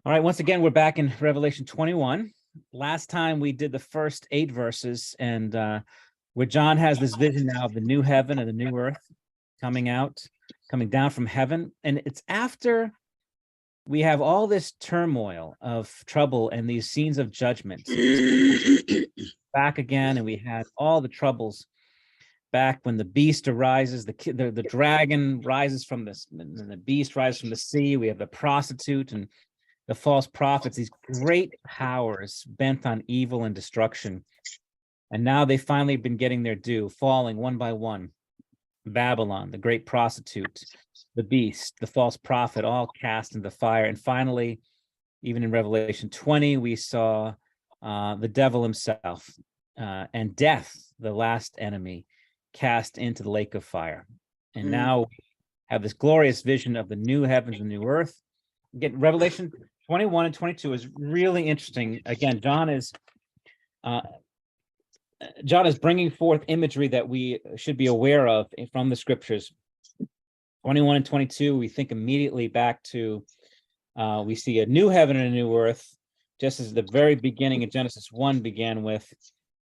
All right, once again, we're back in Revelation 21. Last time we did the first 8 verses, and where John has this vision now of the new heaven and the new earth coming down from heaven. And it's after we have all this turmoil of trouble and these scenes of judgment back again, and we had all the troubles back when the beast arises, the dragon rises from this, and the beast rises from the sea. We have the prostitute and the false prophets, these great powers bent on evil and destruction. And now they've finally been getting their due, falling one by one. Babylon, the great prostitute, the beast, the false prophet, all cast into fire. And finally, even in Revelation 20, we saw the devil himself and death, the last enemy, cast into the lake of fire. And now we have this glorious vision of the new heavens and new earth. Again, Revelation 21 and 22 is really interesting. Again, John is bringing forth imagery that we should be aware of from the scriptures. 21 and 22, we think immediately back to, we see a new heaven and a new earth, just as the very beginning of Genesis 1 began with,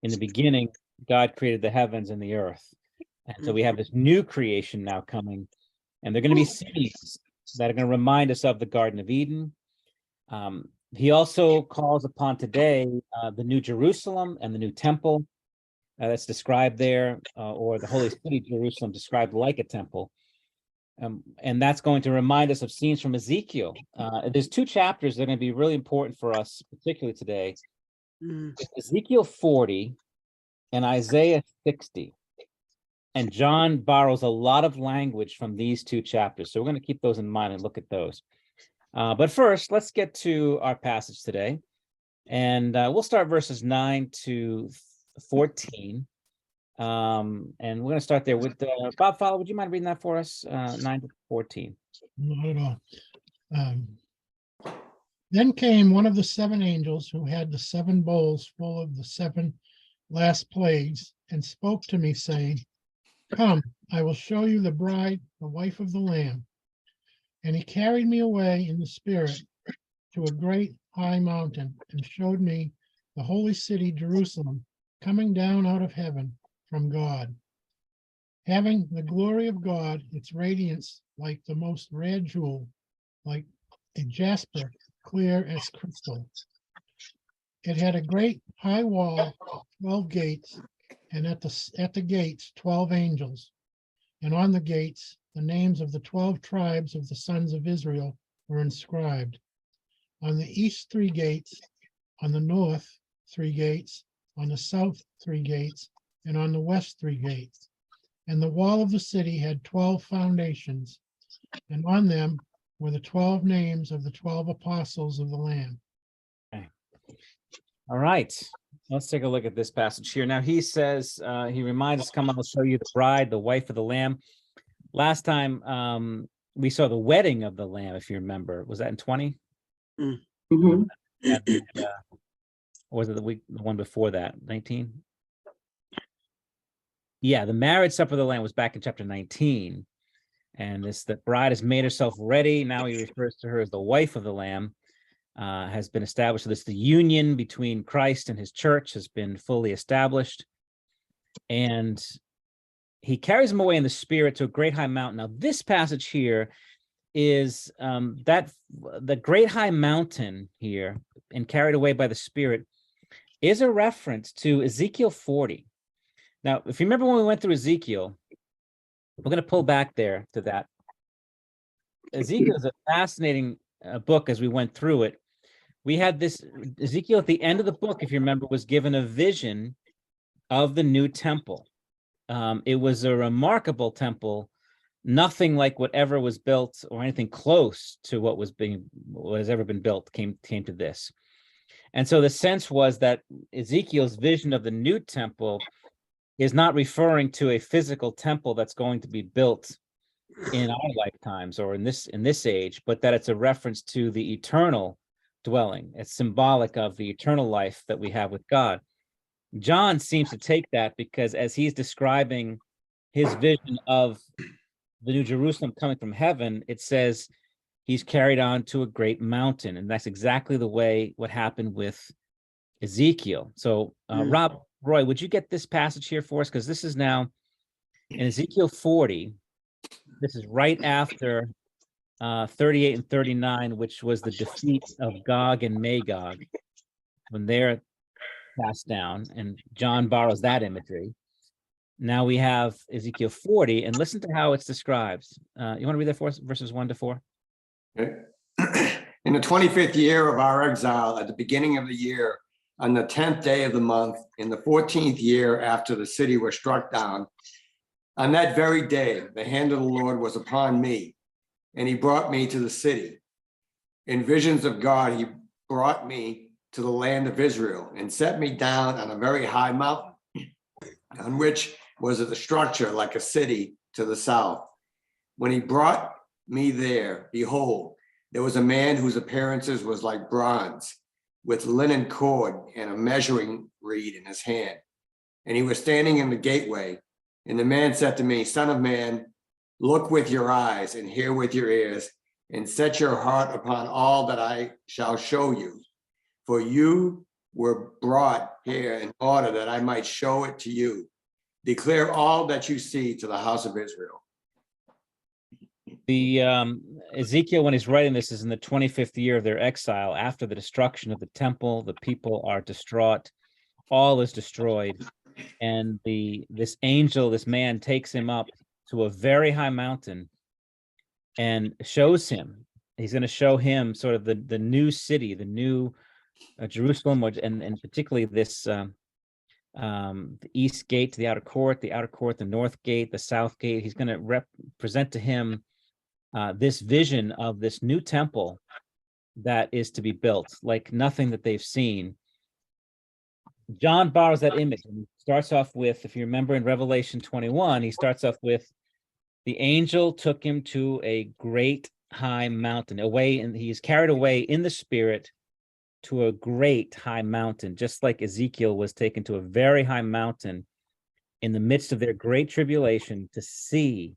in the beginning, God created the heavens and the earth. And so we have this new creation now coming, and they're going to be scenes that are going to remind us of the Garden of Eden. He also calls upon today the New Jerusalem and the new temple that's described there, or the holy city Jerusalem described like a temple. And that's going to remind us of scenes from Ezekiel. There's 2 chapters that are going to be really important for us, particularly today. Ezekiel 40 and Isaiah 60. And John borrows a lot of language from these 2 chapters. So we're going to keep those in mind and look at those. But first, let's get to our passage today. And we'll start verses 9 to 14. And we're going to start there with Bob Fowler. Would you mind reading that for us? 9 to 14. Not at all. Then came one of the 7 angels who had the 7 bowls full of the 7 last plagues, and spoke to me, saying, "Come, I will show you the bride, the wife of the Lamb." And he carried me away in the spirit to a great high mountain, and showed me the holy city Jerusalem coming down out of heaven from God, having the glory of God, its radiance like the most rare jewel, like a jasper, clear as crystal. It had a great high wall, 12 gates, and at the gates 12 angels, and on the gates the names of the 12 tribes of the sons of Israel were inscribed. On the east 3 gates, on the north 3 gates, on the south 3 gates, and on the west 3 gates. And the wall of the city had 12 foundations, and on them were the 12 names of the 12 apostles of the Lamb. Okay. All right. Let's take a look at this passage here. Now he says, he reminds us, "Come, I'll show you the bride, the wife of the Lamb." Last time we saw the wedding of the Lamb, if you remember. Was that in 20? Mm-hmm. Or was it the one before that, 19? Yeah, the marriage supper of the Lamb was back in chapter 19. And the bride has made herself ready. Now he refers to her as the wife of the Lamb, has been established. So this, the union between Christ and his church has been fully established. And he carries him away in the spirit to a great high mountain. Now, this passage here is that the great high mountain here, and carried away by the spirit, is a reference to Ezekiel 40. Now, if you remember when we went through Ezekiel, we're going to pull back there to that. Ezekiel is a fascinating book as we went through it. We had this, Ezekiel at the end of the book, if you remember, was given a vision of the new temple. It was a remarkable temple, nothing like whatever was built or anything close to what has ever been built came to this. And so the sense was that Ezekiel's vision of the new temple is not referring to a physical temple that's going to be built in our lifetimes or in this age, but that it's a reference to the eternal dwelling. It's symbolic of the eternal life that we have with God. John seems to take that because as he's describing his vision of the New Jerusalem coming from heaven, it says he's carried on to a great mountain. And that's exactly the way what happened with Ezekiel. So Roy, would you get this passage here for us? Because this is now in Ezekiel 40. This is right after 38 and 39, which was the defeat of Gog and Magog when they're cast down, and John borrows that imagery. Now we have Ezekiel 40, and listen to how it's described. You want to read that for us, verses 1 to 4? Okay. In the 25th year of our exile, at the beginning of the year, on the 10th day of the month, in the 14th year after the city was struck down, on that very day, the hand of the Lord was upon me, and he brought me to the city. In visions of God, he brought me to the land of Israel and set me down on a very high mountain, on which was a structure like a city to the south. When he brought me there, behold, there was a man whose appearances was like bronze, with linen cord and a measuring reed in his hand. And he was standing in the gateway. And the man said to me, Son of man, look with your eyes and hear with your ears, and set your heart upon all that I shall show you. For you were brought here in order that I might show it to you. Declare all that you see to the house of Israel. The Ezekiel, when he's writing this, is in the 25th year of their exile. After the destruction of the temple, the people are distraught. All is destroyed. And this angel, this man, takes him up to a very high mountain and shows him. He's going to show him sort of the new city, the new Jerusalem, and particularly this the east gate to the outer court, the north gate, the south gate. He's going to present to him this vision of this new temple that is to be built, like nothing that they've seen. John borrows that image and starts off with, if you remember in Revelation 21, he starts off with, the angel took him to a great high mountain, away, and he's carried away in the spirit to a great high mountain, just like Ezekiel was taken to a very high mountain in the midst of their great tribulation to see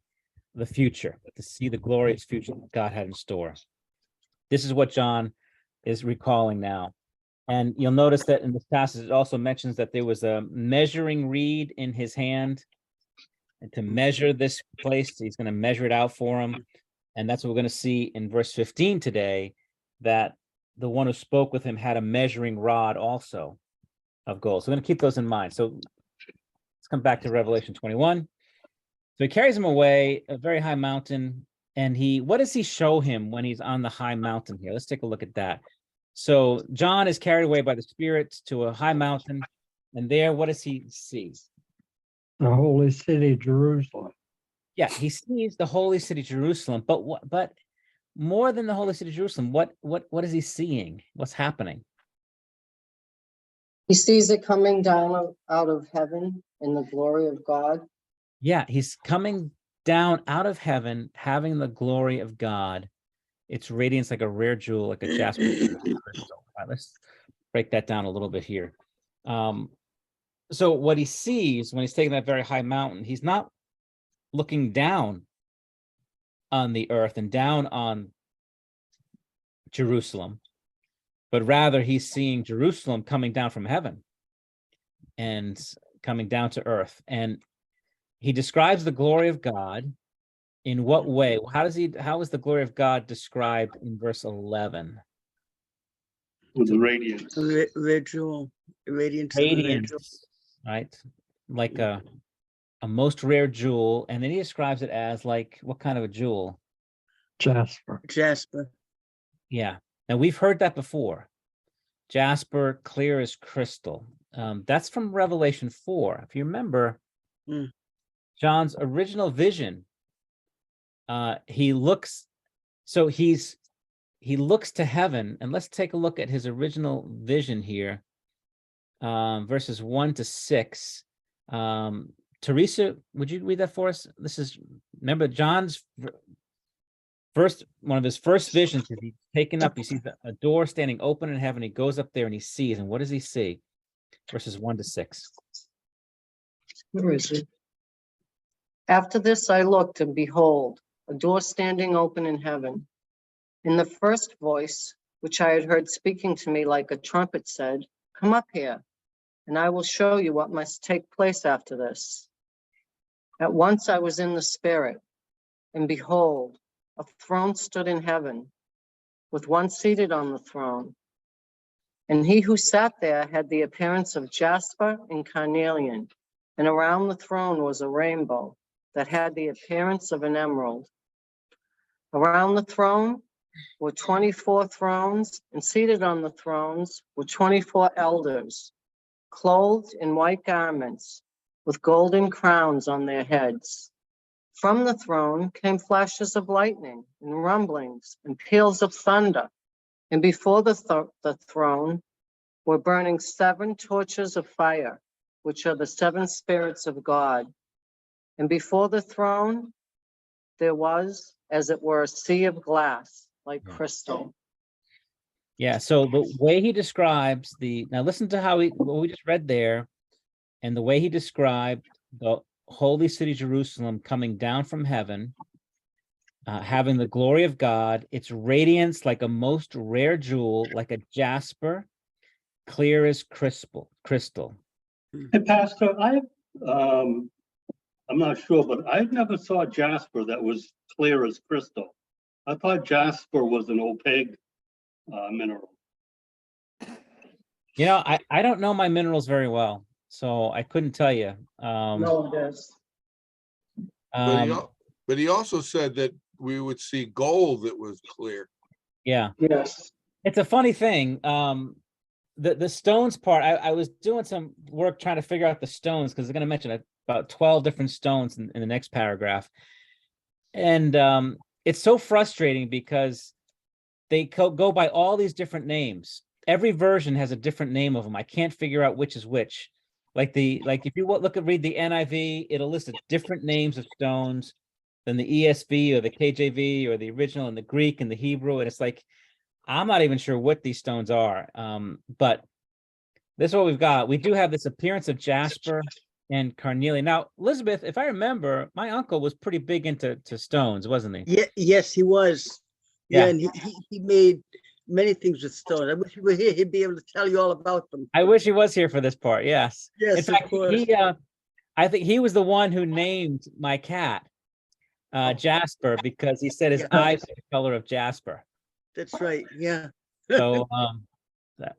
the future, to see the glorious future that God had in store. This is what John is recalling now. And you'll notice that in this passage, it also mentions that there was a measuring reed in his hand, and to measure this place, he's going to measure it out for him. And that's what we're going to see in verse 15 today, that the one who spoke with him had a measuring rod also of gold. So we're going to keep those in mind. So let's come back to Revelation 21. So he carries him away, a very high mountain. And what does he show him when he's on the high mountain here? Let's take a look at that. So John is carried away by the Spirit to a high mountain. And there, what does he see? The holy city, Jerusalem. Yeah, he sees the holy city, Jerusalem. But more than the holy city, Jerusalem, what is he seeing? What's happening? He sees it coming down out of heaven in the glory of God. Yeah, he's coming down out of heaven, having the glory of God. Its radiance like a rare jewel, like a jasper crystal. All right, let's break that down a little bit here. So what he sees when he's taking that very high mountain, he's not looking down on the earth and down on Jerusalem, but rather he's seeing Jerusalem coming down from heaven and coming down to earth. And he describes the glory of God. In what way? How is the glory of God described in verse 11? With the radiance. Radiance, right? Like a most rare jewel. And then he describes it as like, what kind of a jewel? Jasper. Yeah. Now we've heard that before. Jasper, clear as crystal. That's from Revelation 4. If you remember, John's original vision, he looks to heaven, and let's take a look at his original vision here, verses 1 to 6. Teresa, would you read that for us? Remember John's one of his first visions is he's taken up, he sees a door standing open in heaven, he goes up there and he sees, and what does he see? Verses 1 to 6. Where is it? After this I looked, and behold, a door standing open in heaven. And the first voice, which I had heard speaking to me like a trumpet, said, "Come up here, and I will show you what must take place after this." At once I was in the Spirit, and behold, a throne stood in heaven, with one seated on the throne. And he who sat there had the appearance of jasper and carnelian, and around the throne was a rainbow that had the appearance of an emerald. Around the throne were 24 thrones, and seated on the thrones were 24 elders, clothed in white garments, with golden crowns on their heads. From the throne came flashes of lightning and rumblings and peals of thunder. And before the throne were burning 7 torches of fire, which are the 7 spirits of God. And before the throne, there was, as it were, a sea of glass like crystal. Yeah, so the way he describes now listen to what we just read there, and the way he described the holy city Jerusalem coming down from heaven, having the glory of God, its radiance like a most rare jewel, like a jasper, clear as crystal. Hey, Pastor, I'm not sure, but I never saw jasper that was clear as crystal. I thought jasper was an opaque mineral. You know, I don't know my minerals very well, so I couldn't tell you. No, it is. But he also said that we would see gold that was clear. Yeah, Yes. it's a funny thing. The stones part, I was doing some work trying to figure out the stones, because they're going to mention about 12 different stones in the next paragraph. And it's so frustrating because they go by all these different names. Every version has a different name of them. I can't figure out which is which. Like if you read the NIV, it'll list different names of stones than the ESV or the KJV or the original and the Greek and the Hebrew. And it's like, I'm not even sure what these stones are. But this is what we've got. We do have this appearance of jasper and carnelian. Now, Elizabeth, if I remember, my uncle was pretty big into stones, wasn't he? Yeah, yes, he was. Yeah. Yeah, and he made many things with stone. I wish he were here, he'd be able to tell you all about them. I wish he was here for this part. Yes. Yes, In fact, of course. I think he was the one who named my cat Jasper, because he said his Yeah. eyes were the color of jasper. That's right, yeah. So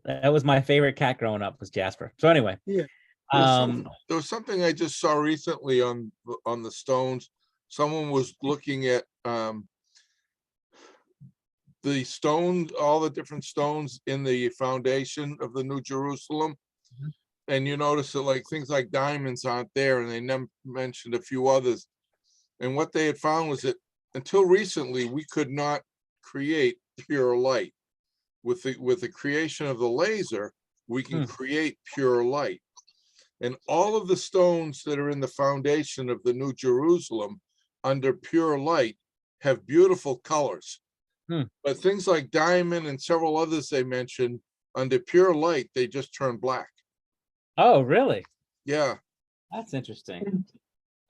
that was my favorite cat growing up, was Jasper. So anyway, Yeah. There was something I just saw recently on the stones. Someone was looking at the stones, all the different stones in the foundation of the New Jerusalem. Mhm. And you notice that like things like diamonds aren't there, and they mentioned a few others. And what they had found was that until recently, we could not create pure light. With the creation of the laser, we can create pure light. And all of the stones that are in the foundation of the New Jerusalem under pure light have beautiful colors. But things like diamond and several others they mentioned, under pure light, they just turn black. oh, really? Yeah. That's interesting.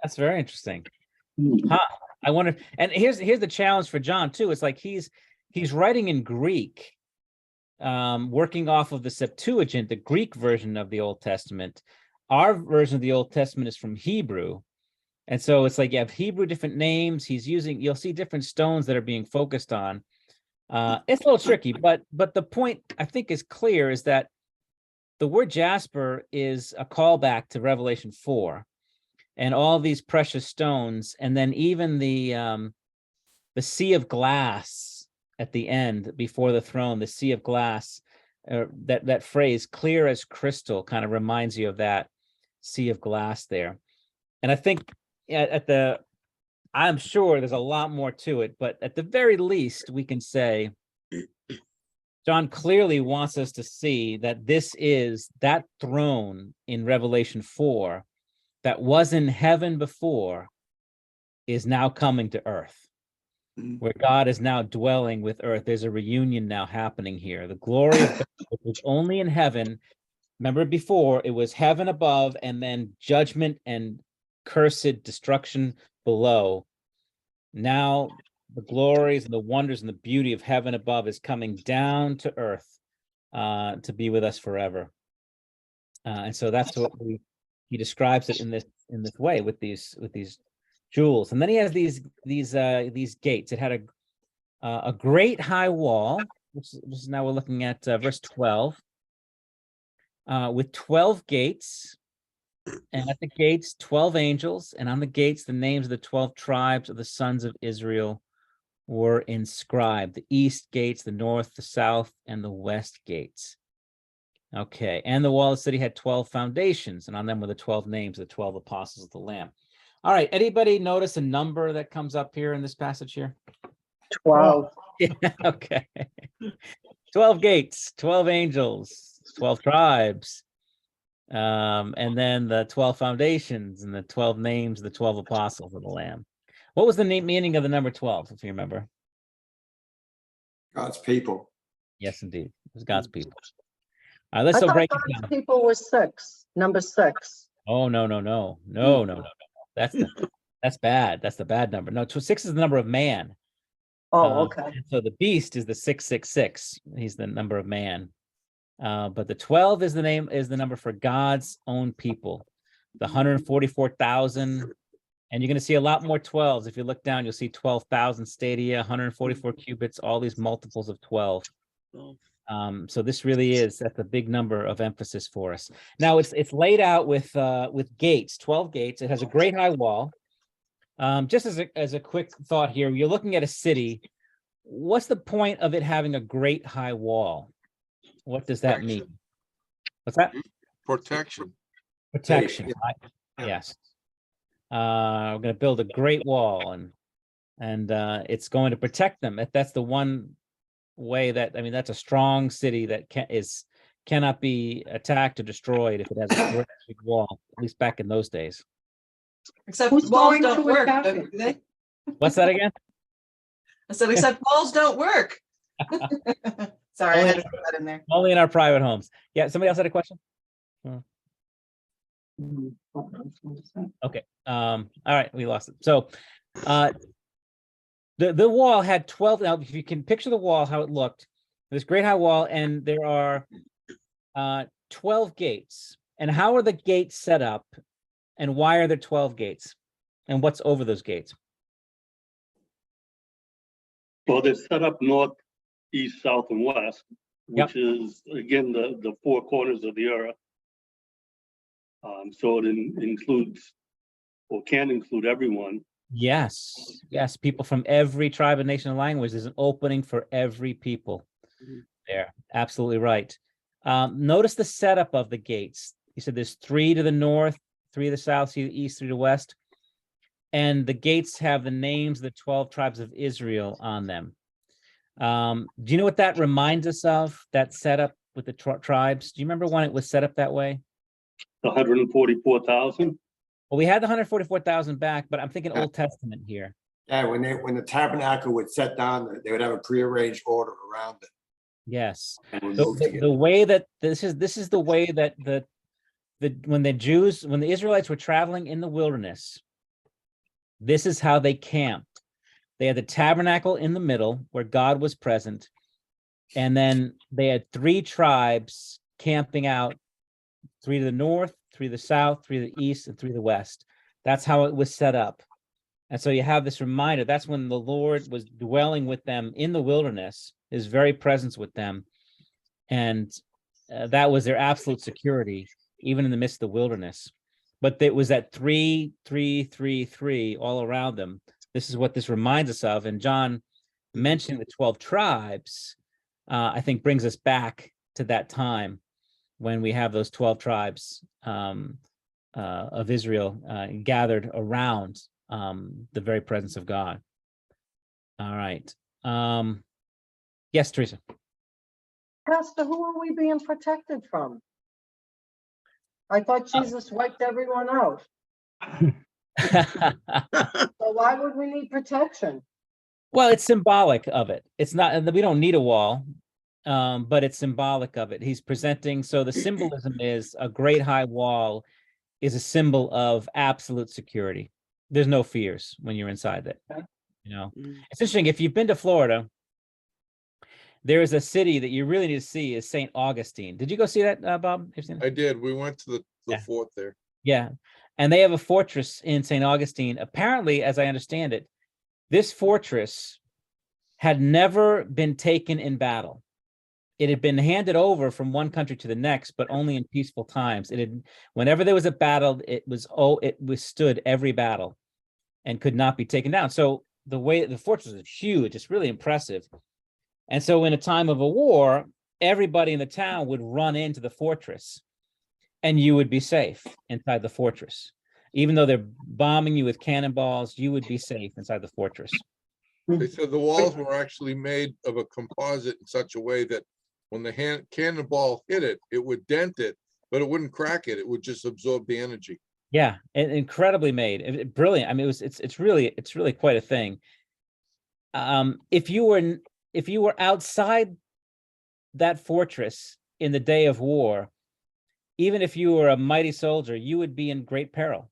That's very interesting. Huh. I wonder, and here's the challenge for John too. It's like he's writing in Greek, working off of the Septuagint, the Greek version of the Old Testament. Our version of the Old Testament is from Hebrew. And so it's like you have Hebrew different names. You'll see different stones that are being focused on. It's a little tricky, but the point I think is clear, is that the word jasper is a callback to Revelation 4 and all these precious stones. And then even the sea of glass at the end before the throne, the sea of glass, that phrase, clear as crystal, kind of reminds you of that sea of glass there. And I think I'm sure there's a lot more to it, but at the very least, we can say John clearly wants us to see that this is that throne in Revelation 4 that was in heaven before is now coming to earth, where God is now dwelling with earth. There's a reunion now happening here. The glory of God was only in heaven. Remember before, it was heaven above and then judgment and cursed destruction below. Now the glories and the wonders and the beauty of heaven above is coming down to earth to be with us forever. And so that's what he describes it in this way with these jewels. And then he has these gates. It had a great high wall, which is now we're looking at verse 12, with 12 gates. And at the gates, 12 angels, and on the gates, the names of the 12 tribes of the sons of Israel were inscribed: the east gates, the north, the south, and the west gates. Okay, and the wall of the city had 12 foundations, and on them were the 12 names of the 12 apostles of the Lamb. All right, anybody notice a number that comes up here in this passage here? 12. Yeah, okay. 12 gates, 12 angels, 12 tribes. And then the 12 foundations and the 12 names, the 12 apostles of the Lamb. What was the meaning of the number 12, if you remember? God's people. Yes, indeed. It was God's people. All right, let's I still thought break it God's down. people was 6, number 6. Oh, no. That's bad. That's the bad number. No, 6 is the number of man. Oh, okay. And so the beast is the 666. He's the number of man. But the 12 is the number for God's own people, the 144,000. And you're going to see a lot more 12s. If you look down, you'll see 12,000 stadia, 144 cubits, all these multiples of 12. So this really that's a big number of emphasis for us. Now it's laid out with gates, 12 gates. It has a great high wall. Just as a quick thought here, you're looking at a city. What's the point of it having a great high wall? What does that mean? What's that? Protection. Protection. Yeah. Yes. We're going to build a great wall, and it's going to protect them. That's the one way that's a strong city that cannot be attacked or destroyed if it has a great big wall, at least back in those days. Except Who's walls going don't to work, attack do they? What's that again? I said, except walls don't work. Sorry, I had to put that in there. Only in our private homes. Yeah, somebody else had a question? Okay. All right, we lost it. So the wall had 12. Now, if you can picture the wall, how it looked, this great high wall, and there are 12 gates. And how are the gates set up? And why are there 12 gates? And what's over those gates? Well, they're set up north, east, south, and west, Yep. which is, again, the 4 corners of the earth. So it includes, or can include everyone. Yes, people from every tribe and nation and language. There's an opening for every people there. Absolutely right. Notice the setup of the gates. You said there's 3 to the north, 3 to the south, 3 to the east, 3 to the west. And the gates have the names of the 12 tribes of Israel on them. Do you know what that reminds us of, that setup with the tribes? Do you remember when it was set up that way? The 144,000. Well, we had the 144,000 back, but I'm thinking Yeah. Old Testament here. Yeah, when the tabernacle would set down, they would have a prearranged order around it. Yes. And would The, move the, together. the way that this is the way that when the Israelites were traveling in the wilderness, this is how they camped. They had the tabernacle in the middle where God was present. And then they had 3 tribes camping out, 3 to the north, 3 to the south, 3 to the east, and 3 to the west. That's how it was set up. And so you have this reminder. That's when the Lord was dwelling with them in the wilderness, his very presence with them. And that was their absolute security, even in the midst of the wilderness. But it was that 3, 3, 3, 3 all around them. This is what this reminds us of. And John mentioning the 12 tribes, I think brings us back to that time when we have those 12 tribes of Israel gathered around the very presence of God. All right. Yes, Teresa. Pastor, who are we being protected from? I thought Jesus wiped everyone out. So why would we need protection? Well, it's symbolic of it. It's not, we don't need a wall, but it's symbolic of it. He's presenting, so the symbolism is a great high wall is a symbol of absolute security. There's no fears when you're inside that. Mm. It's interesting. If you've been to Florida, there is a city that you really need to see is St. Augustine. Did you go see that, Bob? Have you seen it? I did. We went to the Yeah. fort there. Yeah. And they have a fortress in St. Augustine. Apparently, as I understand it, this fortress had never been taken in battle. It had been handed over from one country to the next, but only in peaceful times. Whenever there was a battle, it withstood every battle and could not be taken down. So the way the fortress is huge, it's really impressive. And so in a time of a war, everybody in the town would run into the fortress and you would be safe inside the fortress. Even though they're bombing you with cannonballs, you would be safe inside the fortress. They said the walls were actually made of a composite in such a way that when the cannonball hit it, it would dent it, but it wouldn't crack it. It would just absorb the energy. Yeah, incredibly made, brilliant. I mean, it's really quite a thing. If you were outside that fortress in the day of war, even if you were a mighty soldier, you would be in great peril.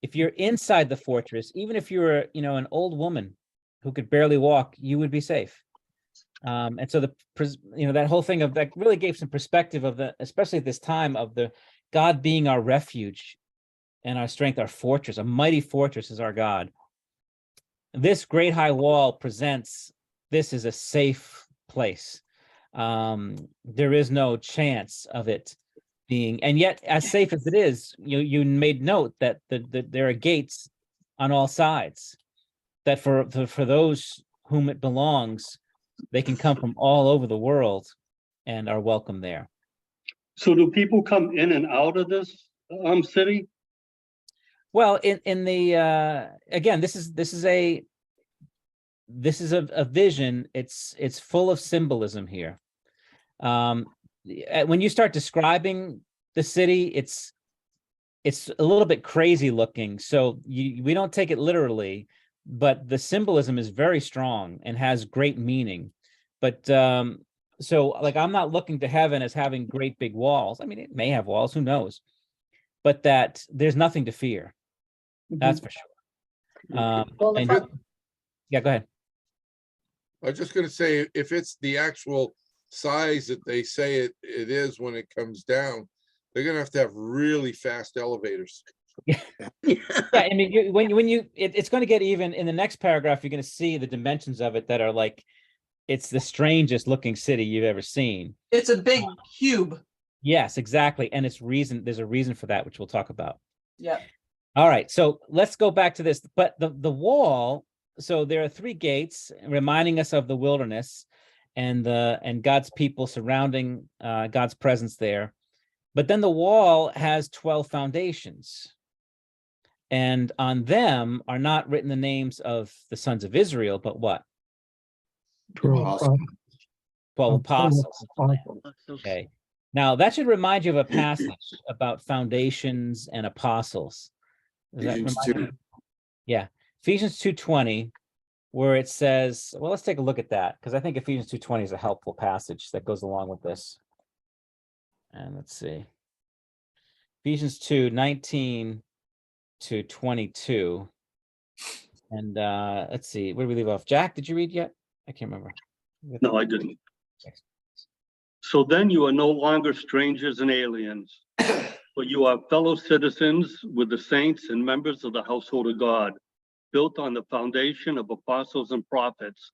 If you're inside the fortress, even if you were, an old woman who could barely walk, you would be safe. And so that whole thing of that really gave some perspective of especially at this time, of the God being our refuge and our strength, our fortress. A mighty fortress is our God. This great high wall presents this is a safe place. There is no chance of it being, and yet as safe as it is, you made note that there are gates on all sides, that for those whom it belongs, they can come from all over the world and are welcome there. So do people come in and out of this city? Well, in the again, this is a vision. It's full of symbolism here. When you start describing the city, it's a little bit crazy looking. So we don't take it literally, but the symbolism is very strong and has great meaning. But so like, I'm not looking to heaven as having great big walls. I mean, it may have walls, who knows? But that there's nothing to fear. That's for sure. Well, the And- front- yeah, go ahead. I was just gonna say, if it's the actual size that they say it is when it comes down, they're gonna have to have really fast elevators. Yeah, I mean, it's going to get even in the next paragraph. You're going to see the dimensions of it that are like, it's the strangest looking city you've ever seen. It's a big cube. Yes, exactly, and there's a reason for that, which we'll talk about. Yeah. All right, so let's go back to this. But the wall. So there are 3 gates reminding us of the wilderness and God's people surrounding God's presence there. But then the wall has 12 foundations. And on them are not written the names of the sons of Israel, but what? 12 12 apostles. Okay. Now that should remind you of a passage about foundations and apostles. Does that Ephesians remind 2. you? Yeah. Ephesians 2:20, where it says, well, let's take a look at that, because I think Ephesians 2:20 is a helpful passage that goes along with this. And let's see. Ephesians 2:19 to 22. And let's see, where did we leave off? Jack, did you read yet? I can't remember. No, I didn't. So then you are no longer strangers and aliens, but you are fellow citizens with the saints and members of the household of God, built on the foundation of apostles and prophets,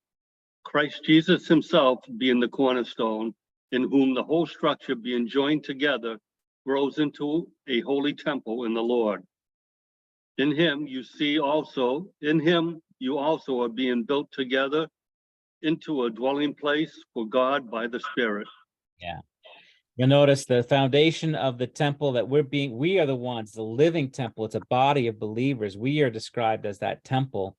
Christ Jesus himself being the cornerstone, in whom the whole structure being joined together grows into a holy temple in the Lord. In him you also are being built together into a dwelling place for God by the Spirit. Yeah. You'll notice the foundation of the temple that we are the ones, the living temple. It's a body of believers. We are described as that temple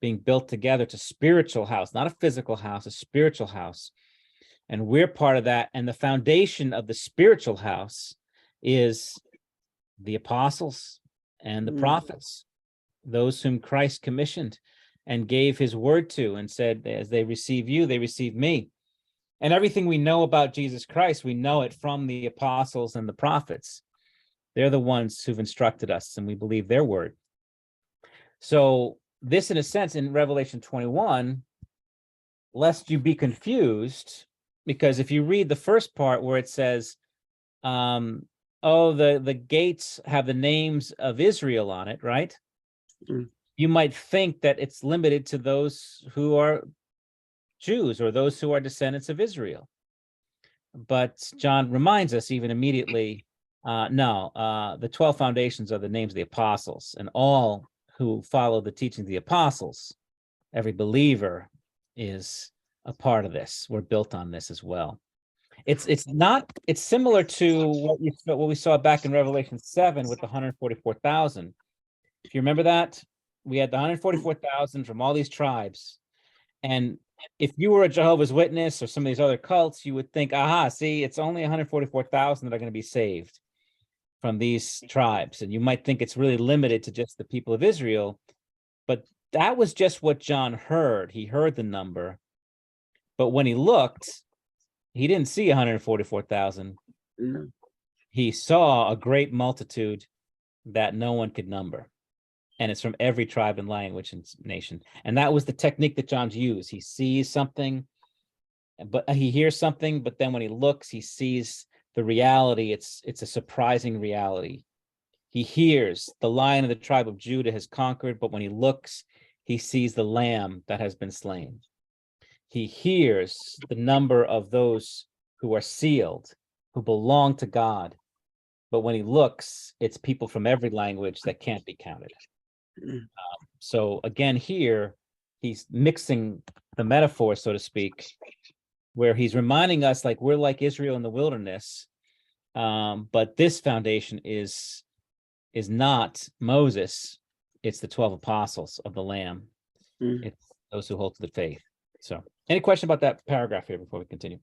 being built together to spiritual house, not a physical house, a spiritual house. And we're part of that. And the foundation of the spiritual house is the apostles and the prophets, those whom Christ commissioned and gave his word to and said, as they receive you, they receive me. And everything we know about Jesus Christ, we know it from the apostles and the prophets. They're the ones who've instructed us, and we believe their word. So this, in a sense, in Revelation 21, lest you be confused, because if you read the first part where it says, oh, the gates have the names of Israel on it, right? Mm. You might think that it's limited to those who are Jews or those who are descendants of Israel. But John reminds us even immediately, no, the 12 foundations are the names of the apostles, and all who follow the teaching of the apostles, every believer is a part of this. We're built on this as well. It's similar to what we saw back in Revelation 7 with the 144,000. If you remember that, we had the 144,000 from all these tribes. And if you were a Jehovah's Witness or some of these other cults, you would think, aha, see, it's only 144,000 that are going to be saved from these tribes. And you might think it's really limited to just the people of Israel. But that was just what John heard. He heard the number. But when he looked, he didn't see 144,000. No. He saw a great multitude that no one could number. And it's from every tribe and language and nation. And that was the technique that John's used. He sees something, but he hears something, but then when he looks, he sees the reality. It's a surprising reality. He hears the Lion of the tribe of Judah has conquered, but when he looks, he sees the Lamb that has been slain. He hears the number of those who are sealed, who belong to God. But when he looks, it's people from every language that can't be counted. So again, here, he's mixing the metaphor, so to speak, where he's reminding us like we're like Israel in the wilderness. But this foundation is not Moses. It's the 12 apostles of the Lamb. Mm. It's those who hold to the faith. So any question about that paragraph here before we continue?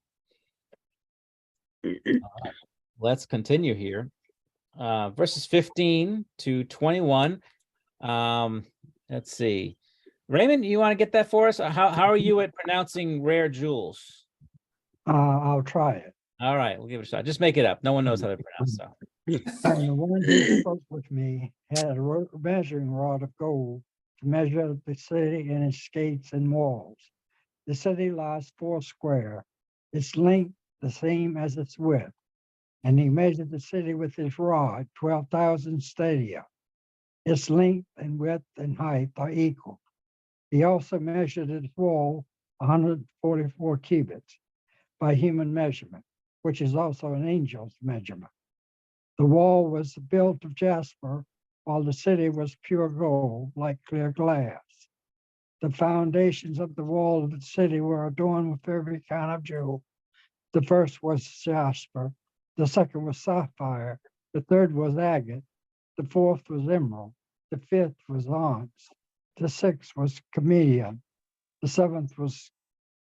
All right, let's continue here. Verses 15 to 21. Let's see. Raymond, you want to get that for us? How are you at pronouncing rare jewels? I'll try it. All right, we'll give it a shot. Just make it up. No one knows how to pronounce so. And the one who spoke with me had a measuring rod of gold to measure the city and its gates and walls. The city lies 4 square, its length the same as its width. And he measured the city with his rod, 12,000 stadia. Its length and width and height are equal. He also measured its wall 144 cubits by human measurement, which is also an angel's measurement. The wall was built of jasper, while the city was pure gold, like clear glass. The foundations of the wall of the city were adorned with every kind of jewel. The first was jasper, the second was sapphire, the third was agate, the fourth was emerald, the fifth was onyx, the sixth was chameleon, the seventh was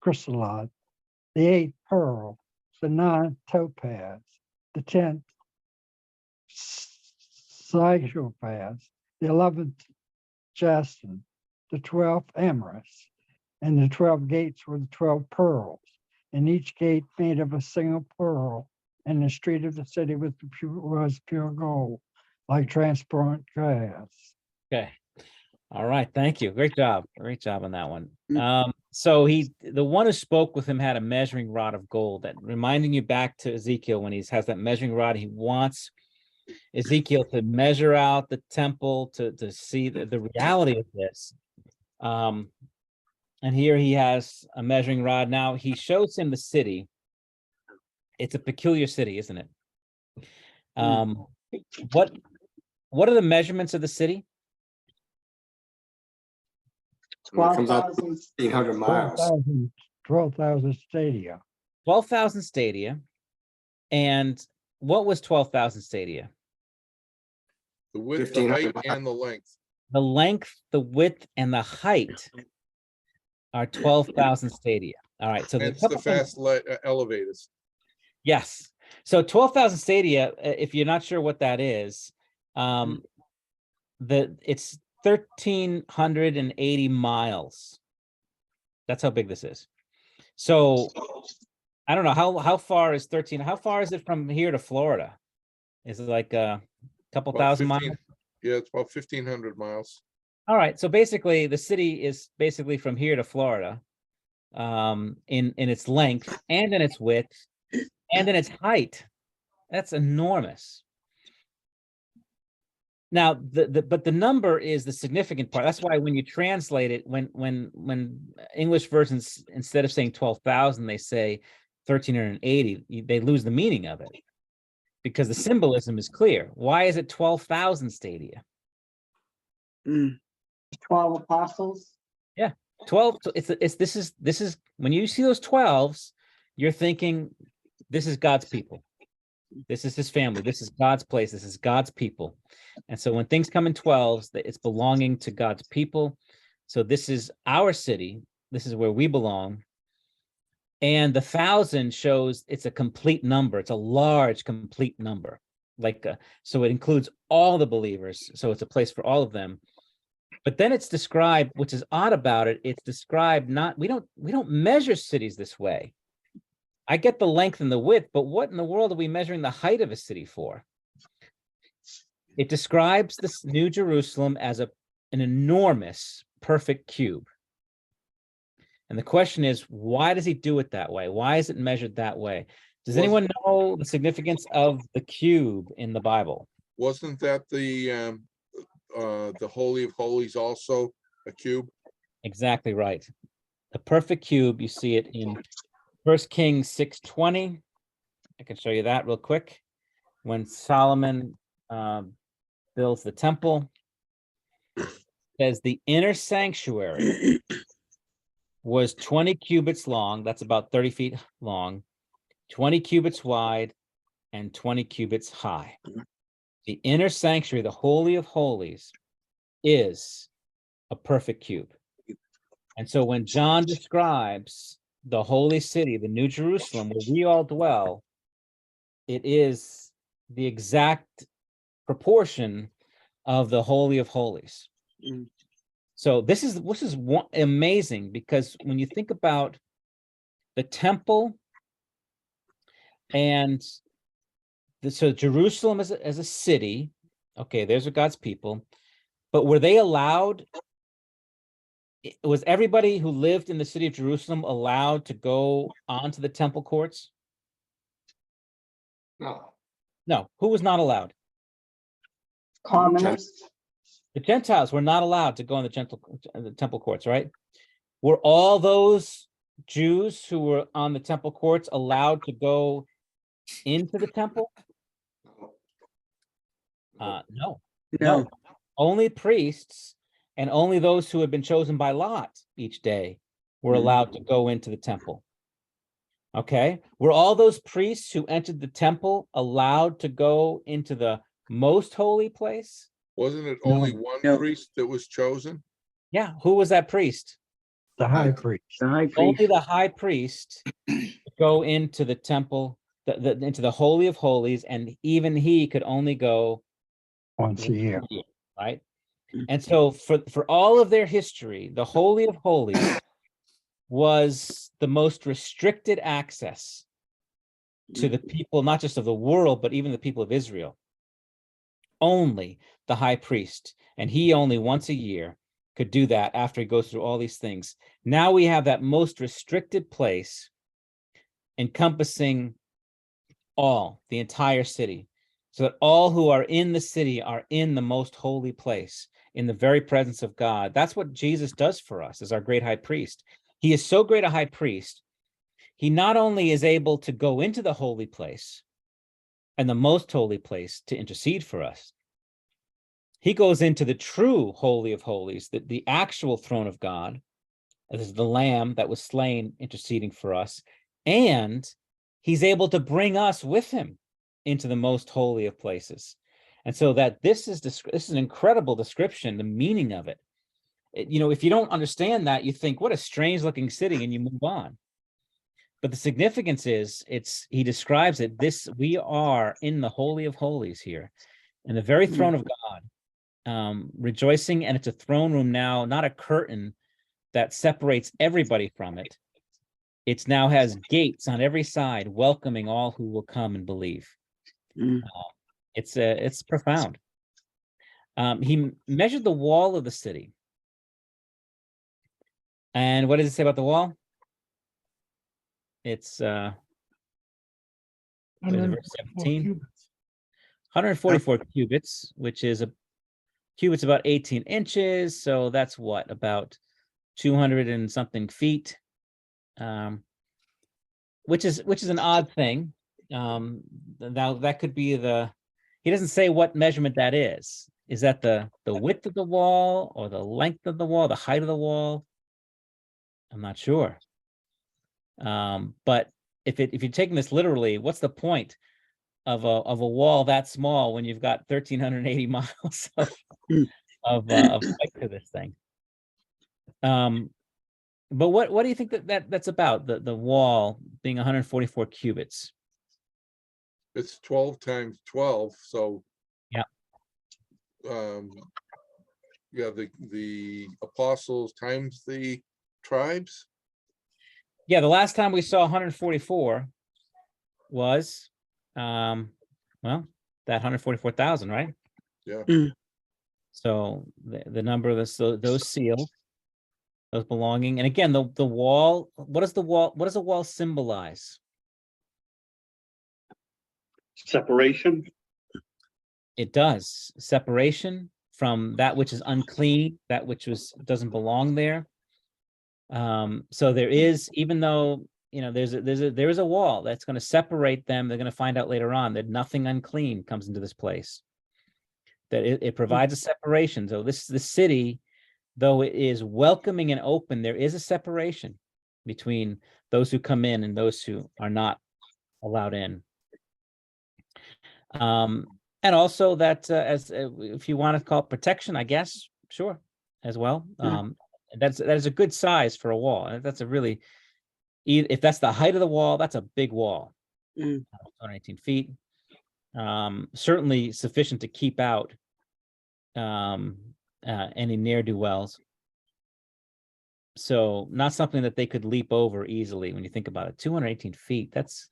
chrysolite, the eighth pearl, the ninth topaz, the 10th sygopaz, the 11th jasmine, the 12th amethyst, and the 12 gates were the 12 pearls, and each gate made of a single pearl, and the street of the city was pure gold, like transparent glass. Okay. All right. Thank you. Great job. Great job on that one. So the one who spoke with him had a measuring rod of gold, that reminding you back to Ezekiel when he has that measuring rod. He wants Ezekiel to measure out the temple to see the reality of this. And here he has a measuring rod. Now he shows him the city. It's a peculiar city, isn't it? What are the measurements of the city? It comes out to 1,500 miles. 12,000 stadia. 12,000 stadia. And what was 12,000 stadia? The width, the 1,500 height, and the length. The length, the width, and the height are 12,000 stadia. All right. So It's the fast elevators. Yes. So 12,000 stadia, if you're not sure what that is, it's 1,380 miles. That's how big this is. So I don't know how far is 13. How far is it from here to Florida? Is it like a couple About thousand 15 miles? Yeah, it's about 1,500 miles. All right, so basically the city is basically from here to Florida, in its length and in its width and in its height. That's enormous. Now, but the number is the significant part. That's why when you translate it, when English versions, instead of saying 12,000, they say 1,380, they lose the meaning of it because the symbolism is clear. Why is it 12,000 stadia? Mm. 12 apostles. 12, this is when you see those 12s, you're thinking this is God's people. This is his family. This is God's place. This is God's people. And so when things come in 12s, it's belonging to God's people. So this is our city. This is where we belong. And the 1,000 shows it's a complete number. It's a large, complete number. So it includes all the believers. So it's a place for all of them. But then it's described, which is odd about it, it's described not, we don't measure cities this way. I get the length and the width, but what in the world are we measuring the height of a city for? It describes this New Jerusalem as an enormous, perfect cube. And the question is, why does he do it that way? Why is it measured that way? Does anyone know the significance of the cube in the Bible? Wasn't that the Holy of Holies also a cube? Exactly right. The perfect cube, you see it in 1 Kings 6:20. I can show you that real quick. When Solomon builds the temple, it says the inner sanctuary was 20 cubits long. That's about 30 feet long, 20 cubits wide, and 20 cubits high. The inner sanctuary, the Holy of Holies, is a perfect cube. And so when John describes the holy city, the New Jerusalem, where we all dwell, it is the exact proportion of the Holy of Holies. Mm. So this is amazing, because when you think about the temple and so Jerusalem as a city, okay, there's God's people, but were they allowed? Was everybody who lived in the city of Jerusalem allowed to go onto the temple courts? No. No. Who was not allowed? Commoners. The Gentiles were not allowed to go in the temple courts, right? Were all those Jews who were on the temple courts allowed to go into the temple? No. No. Only priests and only those who had been chosen by lot each day were Mhm. allowed to go into the temple. Okay, were all those priests who entered the temple allowed to go into the most holy place? Wasn't it No, only one no. priest that was chosen? Yeah, who was that priest? The high priest. The high Only priest. the high priest could go into the temple, into the Holy of Holies, and even he could only go Once a year. right? And so for all of their history, the Holy of Holies was the most restricted access to the people, not just of the world, but even the people of Israel. Only the high priest, and he only once a year could do that after he goes through all these things. Now we have that most restricted place encompassing the entire city, so that all who are in the city are in the most holy place, in the very presence of God. That's what Jesus does for us as our great high priest. He is so great a high priest, he not only is able to go into the holy place and the most holy place to intercede for us, he goes into the true Holy of Holies, the actual throne of God, as the Lamb that was slain interceding for us, and he's able to bring us with him into the most holy of places. And so that this is an incredible description, the meaning of it. If you don't understand that, you think, what a strange looking city, and you move on. But the significance is, he describes it, we are in the Holy of Holies here, in the very throne of God, rejoicing, and it's a throne room now, not a curtain that separates everybody from it. It now has gates on every side, welcoming all who will come and believe. Mm. It's profound. He measured the wall of the city. And what does it say about the wall? It's what is it, verse 144 17? cubits. 144 cubits, which is a cubit's about 18 inches. So that's what, about 200 and something feet. Which is an odd thing. Now that could be he doesn't say what measurement that is. Is that the width of the wall or the length of the wall, the height of the wall? I'm not sure. But if you're taking this literally, what's the point of a wall that small when you've got 1,380 miles of height to this thing? But what do you think that's about? The wall being 144 cubits. It's 12 times 12, so. Yeah. Yeah, the apostles times the tribes. Yeah, the last time we saw 144 was, well, that 144,000, right? Yeah. So the number of those sealed, those belonging, and again, the wall. What does a wall symbolize? Separation. It does separation from that which is unclean, that which doesn't belong there. So there is, even though there is a wall that's going to separate them. They're going to find out later on that nothing unclean comes into this place. That it provides a separation. So the city, though it is welcoming and open, there is a separation between those who come in and those who are not allowed in. And also that as if you want to call it protection, I guess, sure, as well. That is a good size for a wall. That's a really, if that's the height of the wall, that's a big wall. 218 feet. Certainly sufficient to keep out any ne'er-do-wells. So not something that they could leap over easily when you think about it. 218 feet, that's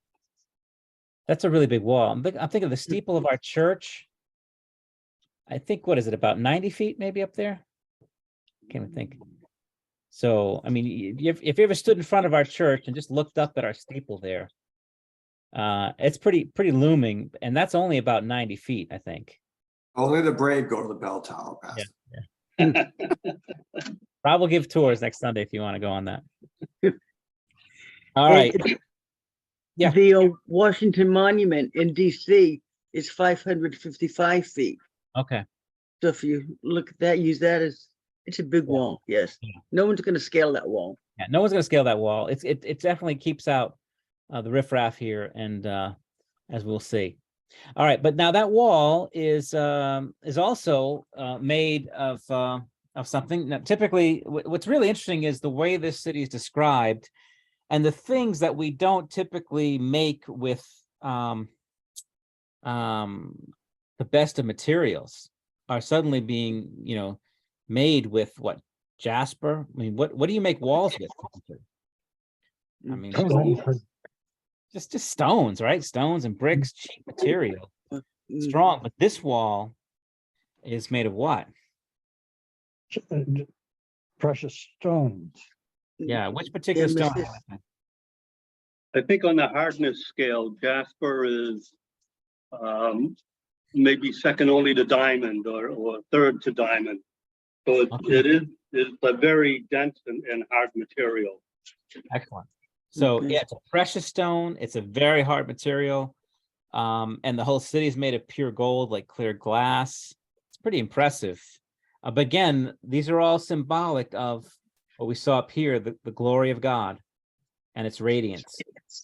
a really big wall. I'm thinking of the steeple of our church. I think, what is it, about 90 feet maybe up there? Can't even think. So, I mean, if you ever stood in front of our church and just looked up at our steeple there, it's pretty looming, and that's only about 90 feet, I think. Only the brave go to the bell tower, Pastor. Yeah. Rob will give tours next Sunday if you want to go on that. All right. Yeah. The Washington Monument in DC is 555 feet. Okay. So if you look at that, use that as, it's a big wall, yes. Yeah. No one's going to scale that wall. Yeah, no one's going to scale that wall. It definitely keeps out the riffraff here, and as we'll see. All right, but now that wall is also made of something. Now, typically, what's really interesting is the way this city is described, and the things that we don't typically make with the best of materials are suddenly being, made with what, jasper? I mean, what do you make walls with? I mean, just stones, right? Stones and bricks, cheap material, strong. But this wall is made of what? Precious stones. Yeah, which particular Yeah, stone? I think on the hardness scale, jasper is maybe second only to diamond or third to diamond. So it's a very dense and hard material. Excellent. So Okay. yeah, it's a precious stone. It's a very hard material. And the whole city is made of pure gold, like clear glass. It's pretty impressive. But again, these are all symbolic of what we saw up here, the glory of God and its radiance.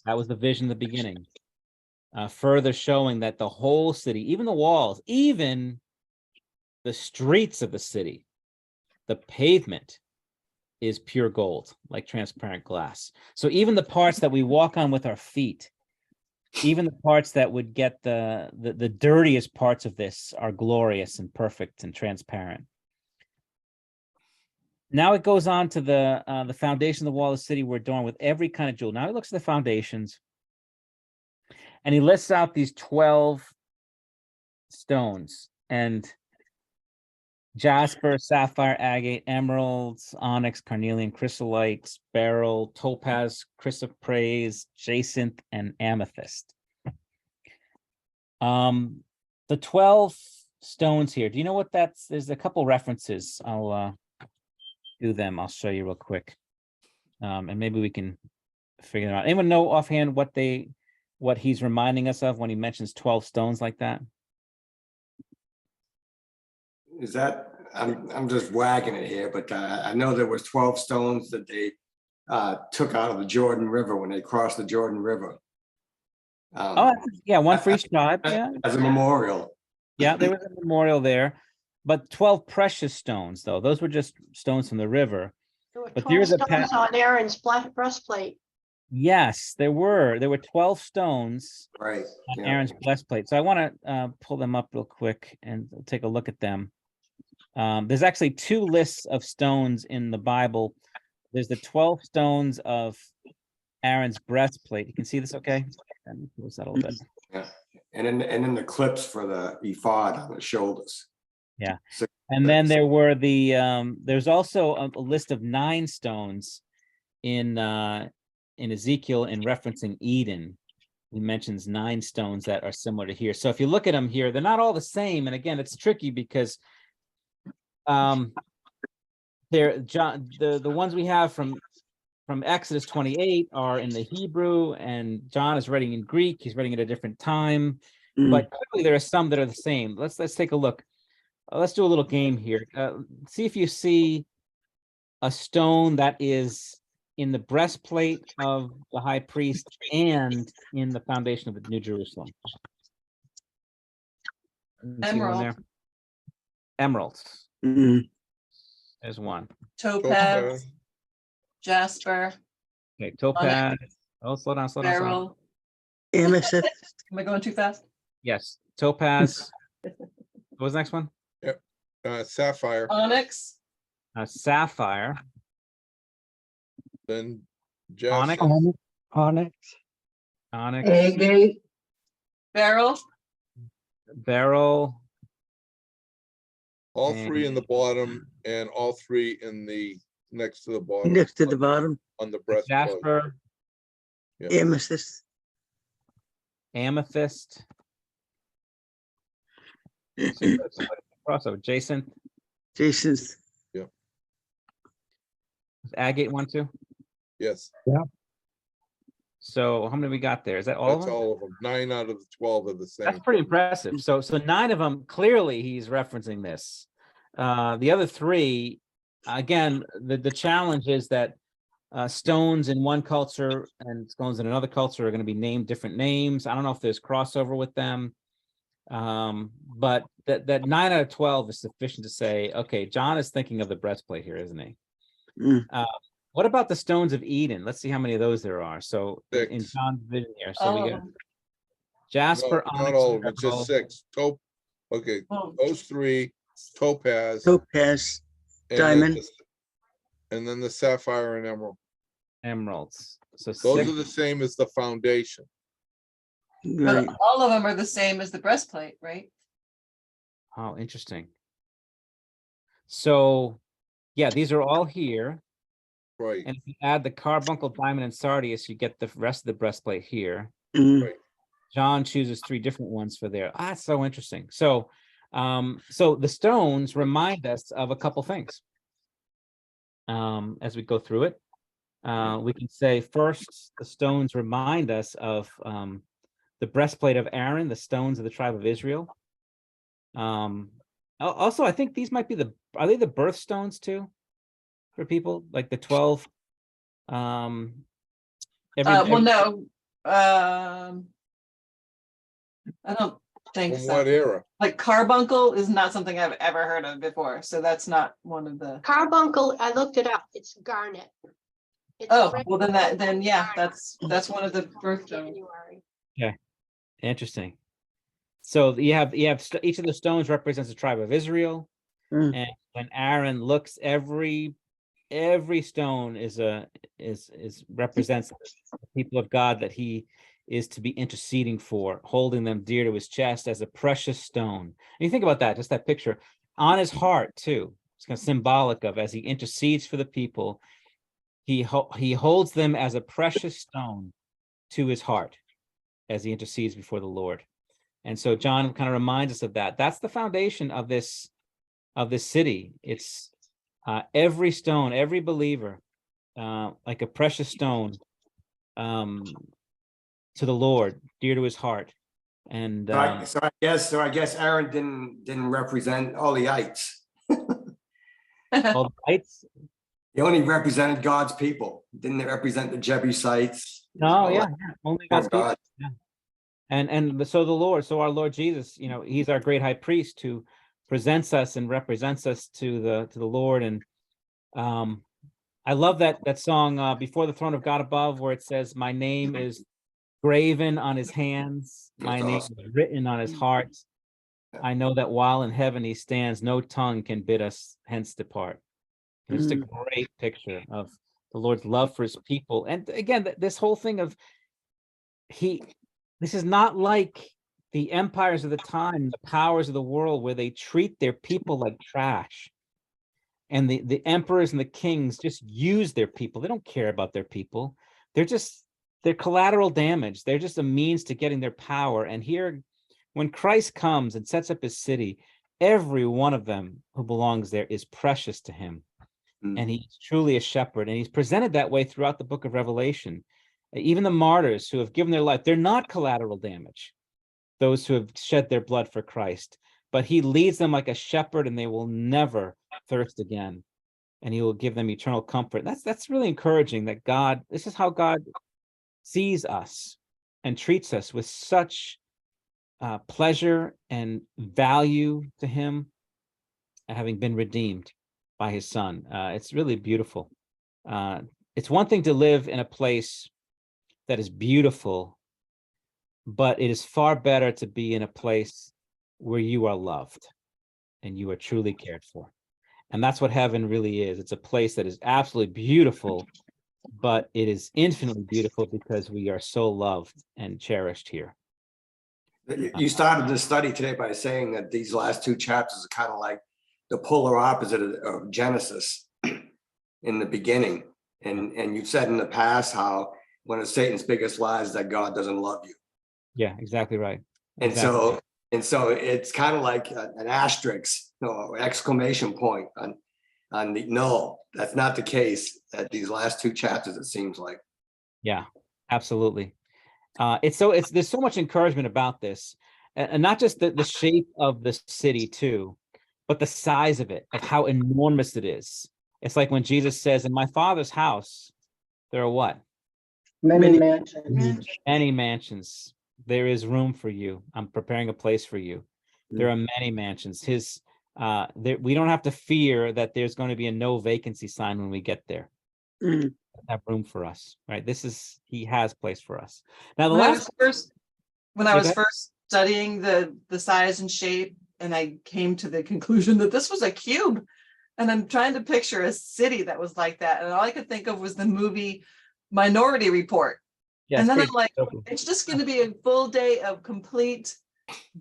That was the vision in the beginning. Further showing that the whole city, even the walls, even the streets of the city, the pavement is pure gold, like transparent glass. So even the parts that we walk on with our feet, even the parts that would get the dirtiest parts of this are glorious and perfect and transparent. Now it goes on to the foundation of the wall of the city were adorned with every kind of jewel. Now he looks at the foundations, and he lists out these 12 stones. And jasper, sapphire, agate, emeralds, onyx, carnelian, chrysolite, beryl, topaz, chrysoprase, jacinth, and amethyst. The 12 stones here, do you know what that's? There's a couple references. I'll do them. I'll show you real quick. And maybe we can figure it out. Anyone know offhand what he's reminding us of when he mentions 12 stones like that? Is that, I'm just wagging it here, but I know there was 12 stones that they took out of the Jordan River when they crossed the Jordan River. Oh, yeah, one for each tribe. Yeah, As a memorial. yeah, there was a memorial there. But 12 precious stones, though, those were just stones from the river. There were But 12 here's a stones on Aaron's breastplate. Yes, there were 12 stones Right. on yeah. Aaron's breastplate. So I want to pull them up real quick and take a look at them. There's actually two lists of stones in the Bible. There's the 12 stones of Aaron's breastplate. You can see this, okay? Let me close that a little bit. Yeah. And then the clips for the ephod on the shoulders. Yeah. So- And then there were there's also a list of 9 stones in Ezekiel in referencing Eden. He mentions 9 stones that are similar to here. So if you look at them here, they're not all the same. And again, it's tricky because the ones we have from Exodus 28 are in the Hebrew, and John is writing in Greek. He's writing at a different time, but clearly there are some that are the same. Let's take a look. Let's do a little game here. See if you see a stone that is in the breastplate of the high priest and in the foundation of the New Jerusalem. You see one there? Emeralds. There's one. Topaz, jasper, Okay, topaz. Oh, slow down. beryl. Amethyst, Am I going too fast? Yes, topaz. What was the next one? Sapphire, Onyx, Sapphire, then onyx, jasper, Onyx, onyx, Agate, beryl, beryl, all 3 in the bottom and all 3 in the next to the bottom. next to the bottom, On the breastplate. jasper, amethyst. amethyst. Crossover. Jacinth, Jason's, agate 1, 2. Yes, So how many we got there? Is that all of that's them? all of them. 9 out of the 12 are the same. That's pretty impressive. So 9 of them, clearly he's referencing this. The other 3, again, the challenge is that stones in one culture and stones in another culture are going to be named different names. I don't know if there's crossover with them. But that 9 out of 12 is sufficient to say, okay, John is thinking of the breastplate here, isn't he? What about the stones of Eden? Let's see how many of those there are. So in 6. John's vision here, so all we of got them. jasper, Not onyx, all of them, beryl, just 6. Okay, Oh, those 3, topaz. topaz, and then diamond. And then the sapphire and emerald. emeralds. So Those 6. are the same as the foundation. Right. But all of them are the same as the breastplate, right? Oh, interesting. So, yeah, these are all here. Right, And if you add the carbuncle, diamond, and sardius, you get the rest of the breastplate here. Mm, John chooses 3 different ones for there. That's so interesting. So, so the stones remind us of a couple things. As we go through it, we can say first, the stones remind us of the breastplate of Aaron, the stones of the tribe of Israel. Also, I think these might be are they the birthstones too? For people like the 12. Well, no. I don't think from so. what era? Like carbuncle is not something I've ever heard of before, so that's not one of the. Carbuncle, I looked it up. It's garnet. It's Oh, red well then yeah, garnet. that's one of the birthstones. January. Interesting. So you have each of the stones represents a tribe of Israel, and when Aaron looks, every stone represents the people of God that he is to be interceding for, holding them dear to his chest as a precious stone. And you think about that, just that picture. on his heart too. It's kind of symbolic of, as he intercedes for the people, he holds them as a precious stone to his heart as he intercedes before the Lord. And so John kind of reminds us of that. That's the foundation of this city. It's every stone, every believer, like a precious stone to the Lord, dear to his heart. And So I guess Aaron didn't represent all the ites. all the lights. He only represented God's people. Didn't represent the Jebusites. No, yeah, only God's people. God. Yeah. And so our Lord Jesus, he's our great high priest who presents us and represents us to the Lord. And I love that song, Before the Throne of God Above, where it says, my name is graven on his hands, my name is written on his heart. I know that while in heaven he stands, no tongue can bid us hence depart. It's just a great picture of the Lord's love for his people. And again, this whole thing of this is not like the empires of the time, the powers of the world, where they treat their people like trash. And the emperors and the kings just use their people. They don't care about their people. They're collateral damage. They're just a means to getting their power. And here, when Christ comes and sets up his city, every one of them who belongs there is precious to him. And he's truly a shepherd. And he's presented that way throughout the book of Revelation. Even the martyrs who have given their life, they're not collateral damage, those who have shed their blood for Christ. But he leads them like a shepherd, and they will never thirst again. And he will give them eternal comfort. That's really encouraging, that this is how God sees us and treats us, with such pleasure and value to him, having been redeemed by his son. It's really beautiful. It's one thing to live in a place that is beautiful, but it is far better to be in a place where you are loved and you are truly cared for. And that's what heaven really is. It's a place that is absolutely beautiful, but it is infinitely beautiful because we are so loved and cherished here. You started this study today by saying that these last two chapters are kind of like the polar opposite of Genesis in the beginning. And you've said in the past how one of Satan's biggest lies is that God doesn't love you. Yeah, exactly right. And Exactly. so it's kind of like an asterisk, exclamation point on the, no, that's not the case at these last two chapters, it seems like. Yeah, absolutely. There's so much encouragement about this, and not just the shape of the city too, but the size of it, of how enormous it is. It's like when Jesus says, in my Father's house, there are what? Many mansions. Many mansions. There is room for you. I'm preparing a place for you. There are many mansions. We don't have to fear that there's going to be a no vacancy sign when we get there. Have room for us, right? He has place for us. Now, When I was first studying the size and shape, and I came to the conclusion that this was a cube, and I'm trying to picture a city that was like that, and all I could think of was the movie Minority Report. Yeah, and then I'm like, it's just going to be a full day of complete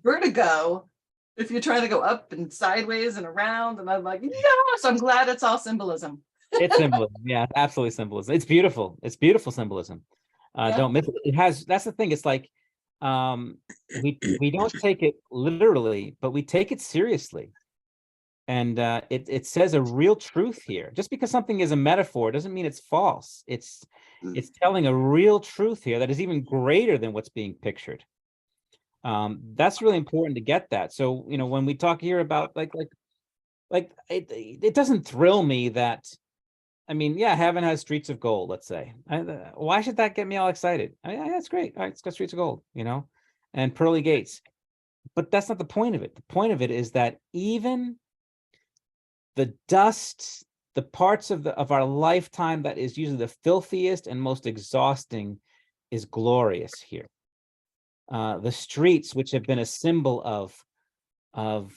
vertigo if you're trying to go up and sideways and around. And I'm like, yes, I'm glad it's all symbolism. It's symbolism. Yeah, absolutely symbolism. It's beautiful. It's beautiful symbolism. Don't miss it. That's the thing. It's like we don't take it literally, but we take it seriously. And it says a real truth here. Just because something is a metaphor doesn't mean it's false. It's telling a real truth here that is even greater than what's being pictured. That's really important to get that. So, when we talk here about like it doesn't thrill me that, heaven has streets of gold, let's say. Why should that get me all excited? That's great. All right, it's got streets of gold, and pearly gates. But that's not the point of it. The point of it is that even the dust, the parts of our lifetime that is usually the filthiest and most exhausting, is glorious here. The streets, which have been a symbol of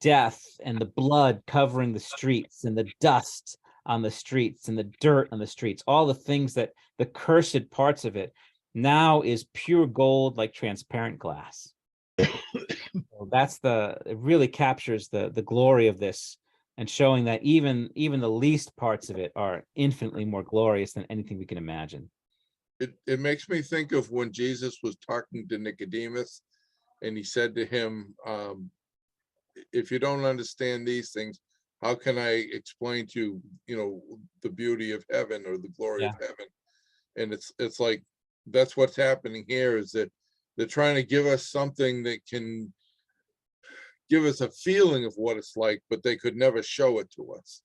death and the blood covering the streets and the dust on the streets and the dirt on the streets, all the things that the cursed parts of it, now is pure gold like transparent glass. So that's it really captures the glory of this, and showing that even the least parts of it are infinitely more glorious than anything we can imagine. It makes me think of when Jesus was talking to Nicodemus, and he said to him, if you don't understand these things, how can I explain to you, the beauty of heaven or the glory of heaven? And it's like, that's what's happening here, is that they're trying to give us something that can give us a feeling of what it's like, but they could never show it to us.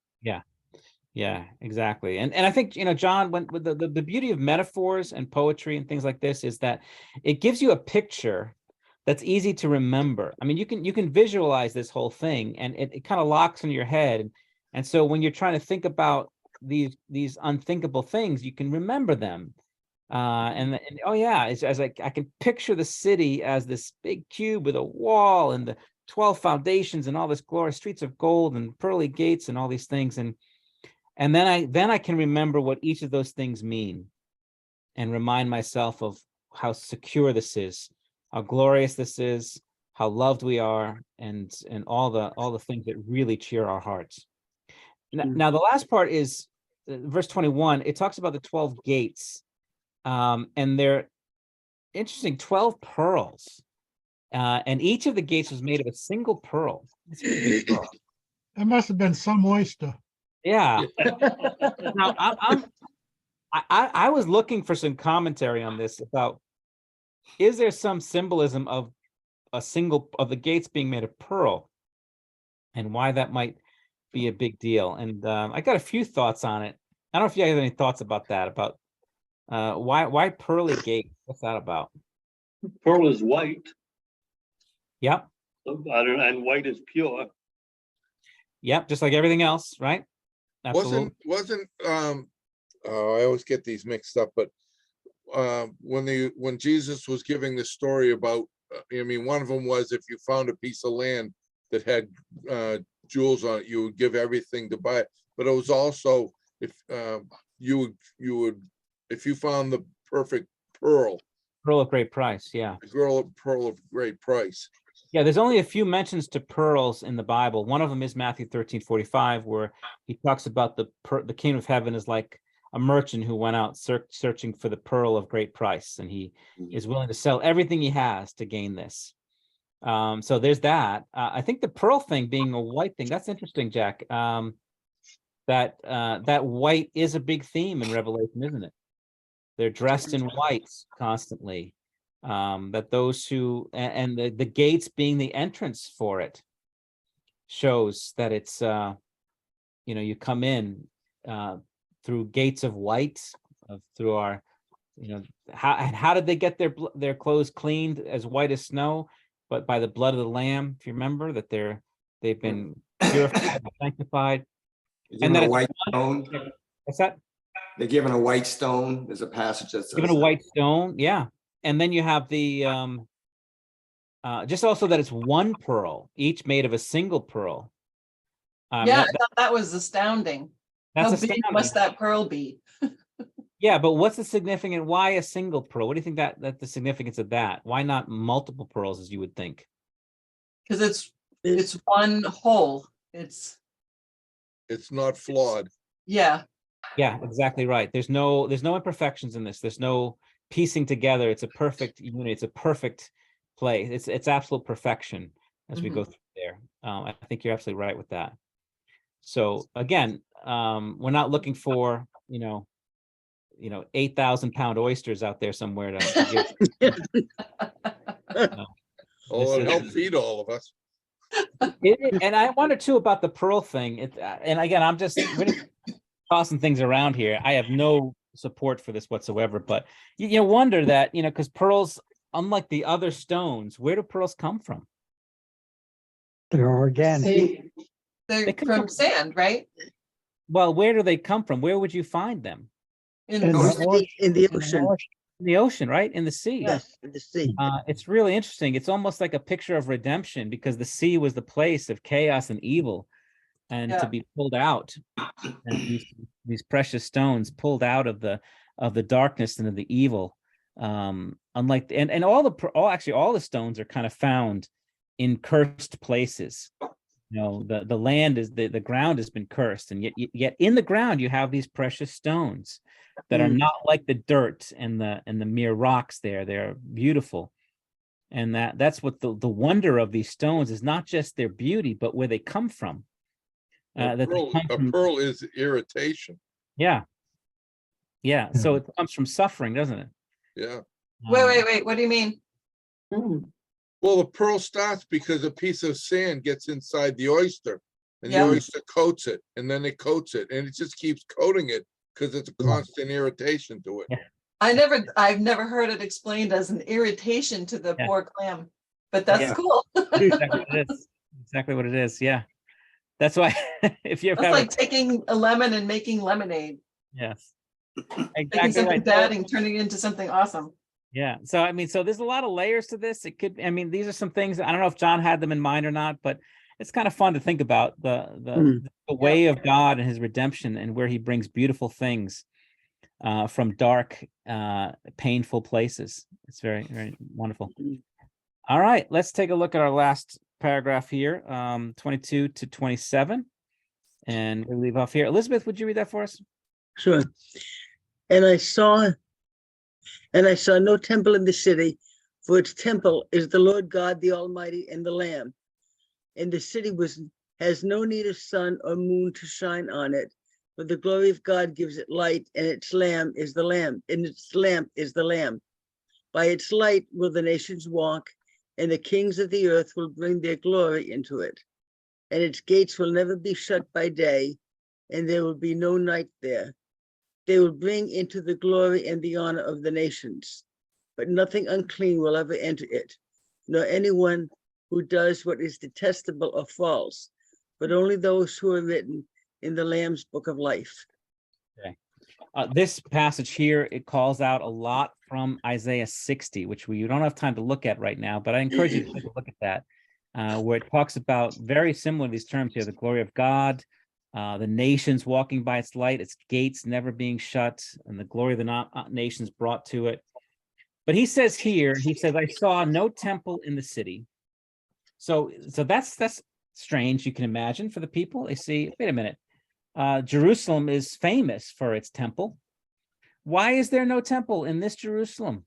Yeah, exactly. And I think, John, when with the beauty of metaphors and poetry and things like this is that it gives you a picture that's easy to remember. I mean, you can visualize this whole thing, and it kind of locks in your head. And so when you're trying to think about these unthinkable things, you can remember them. And oh yeah, it's as I can picture the city as this big cube with a wall and the 12 foundations and all this glorious streets of gold and pearly gates and all these things. And then I can remember what each of those things mean, and remind myself of how secure this is, how glorious this is, how loved we are, and all the things that really cheer our hearts. Now the last part is verse 21. It talks about the 12 gates, and they're interesting, 12 pearls, and each of the gates was made of a single pearl. It's a pretty big pearl. That must have been some oyster. Yeah. Now I was looking for some commentary on this about, is there some symbolism of the gates being made of pearl, and why that might be a big deal? And I got a few thoughts on it. I don't know if you have any thoughts about that, about why pearly gate? What's that about? Pearl is white, Yep. and white is pure. Yep, just like everything else, right? Absolutely. Wasn't I always get these mixed up, but when Jesus was giving the story about, I mean, one of them was, if you found a piece of land that had jewels on it, you would give everything to buy it. But it was also, if you would if you found the perfect pearl of great price, yeah. the pearl of great price. Yeah, there's only a few mentions to pearls in the Bible. One of them is Matthew 13:45, where he talks about the kingdom of heaven is like a merchant who went out searching for the pearl of great price, and he is willing to sell everything he has to gain this. So there's that. I think the pearl thing being a white thing, that's interesting, Jack. That white is a big theme in Revelation, isn't it? They're dressed in white constantly. That those who, and the gates being the entrance for it, shows that it's you come in through gates of white, through our, how did they get their clothes cleaned as white as snow? But by the blood of the Lamb, if you remember, that they've been purified and sanctified. And then a white stone. What's that? They're given a white stone. There's a passage that says Given a white stone, yeah. And then you have the just also that it's one pearl, each made of a single pearl. Yeah, I thought that was astounding. That's How big astounding. must that pearl be? Yeah, but what's the significance? Why a single pearl? What do you think that the significance of that? Why not multiple pearls, as you would think? Because it's one whole. It's not flawed. Yeah. Yeah, exactly right. There's no imperfections in this. There's no piecing together. It's a perfect unity. It's a perfect play. It's absolute perfection as we go through there. I think you're absolutely right with that. So again, we're not looking for 8,000-pound oysters out there somewhere to give. It'll help feed all of us. And I wonder too about the pearl thing. And again, I'm just really tossing things around here. I have no support for this whatsoever, but you wonder that, because pearls, unlike the other stones, where do pearls come from? They're organic. They're from sand, right? Well, where do they come from? Where would you find them? In the ocean. In the ocean, right? In the sea. Yes, in the sea. It's really interesting. It's almost like a picture of redemption, because the sea was the place of chaos and evil, and to be pulled out, and these precious stones pulled out of the darkness and of the evil. Unlike all the stones are kind of found in cursed places. You know, the land is the ground has been cursed, and yet in the ground you have these precious stones that are not like the dirt and the mere rocks there. They're beautiful. And that's what the wonder of these stones is, not just their beauty, but where they come from. A That they pearl, come a from- pearl is irritation. yeah. Yeah. So it comes from suffering, doesn't it? Yeah. Wait, what do you mean? Well, the pearl starts because a piece of sand gets inside the oyster, and the Yeah. oyster coats it, and then it coats it, and it just keeps coating it because it's a constant irritation to it. Yeah. I've never heard it explained as an irritation to the Yeah. poor clam, but that's Yeah. cool. Exactly what it is. Exactly what it is. Yeah. That's why if you ever That's have like taking a lemon and making lemonade, yes. taking Exactly something right. bad and turning it into something awesome. Yeah. So I mean, so there's a lot of layers to this. It could, I mean, these are some things, I don't know if John had them in mind or not, but it's kind of fun to think about the way of God and his redemption, and where he brings beautiful things from dark, painful places. It's very, very wonderful. All right, let's take a look at our last paragraph here, 22 to 27. And we'll leave off here. Elizabeth, would you read that for us? Sure. And I saw no temple in the city, for its temple is the Lord God, the Almighty, and the Lamb. And the city has no need of sun or moon to shine on it, for the glory of God gives it light, and its lamp is the Lamb. By its light will the nations walk, and the kings of the earth will bring their glory into it. And its gates will never be shut by day, and there will be no night there. They will bring into the glory and the honor of the nations, but nothing unclean will ever enter it, nor anyone who does what is detestable or false, but only those who are written in the Lamb's book of life. This passage here, it calls out a lot from Isaiah 60, which we don't have time to look at right now, but I encourage you to take a look at that, where it talks about very similar to these terms here, the glory of God, the nations walking by its light, its gates never being shut, and the glory of the nations brought to it. But he says here, I saw no temple in the city. So that's strange, you can imagine, for the people. They see, wait a minute, Jerusalem is famous for its temple. Why is there no temple in this Jerusalem?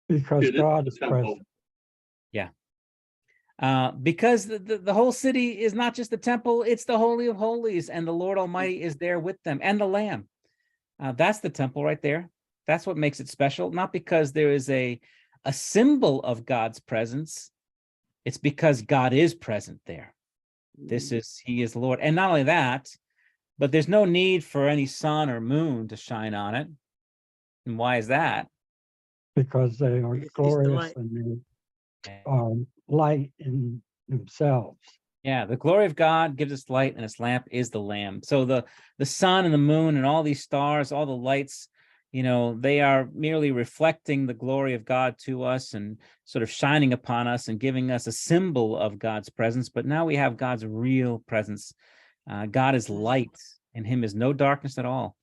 Because It is God the is temple. present. Because the whole city is not just the temple, it's the Holy of Holies, and the Lord Almighty is there with them, and the Lamb. That's the temple right there. That's what makes it special, not because there is a symbol of God's presence. It's because God is present there. He is the Lord. And not only that, but there's no need for any sun or moon to shine on it. And why is that? Because they are He's the glorious light. and they are light in themselves. Yeah, the glory of God gives us light, and its lamp is the Lamb. So the sun and the moon and all these stars, all the lights, they are merely reflecting the glory of God to us and sort of shining upon us and giving us a symbol of God's presence. But now we have God's real presence. God is light, in him is no darkness at all.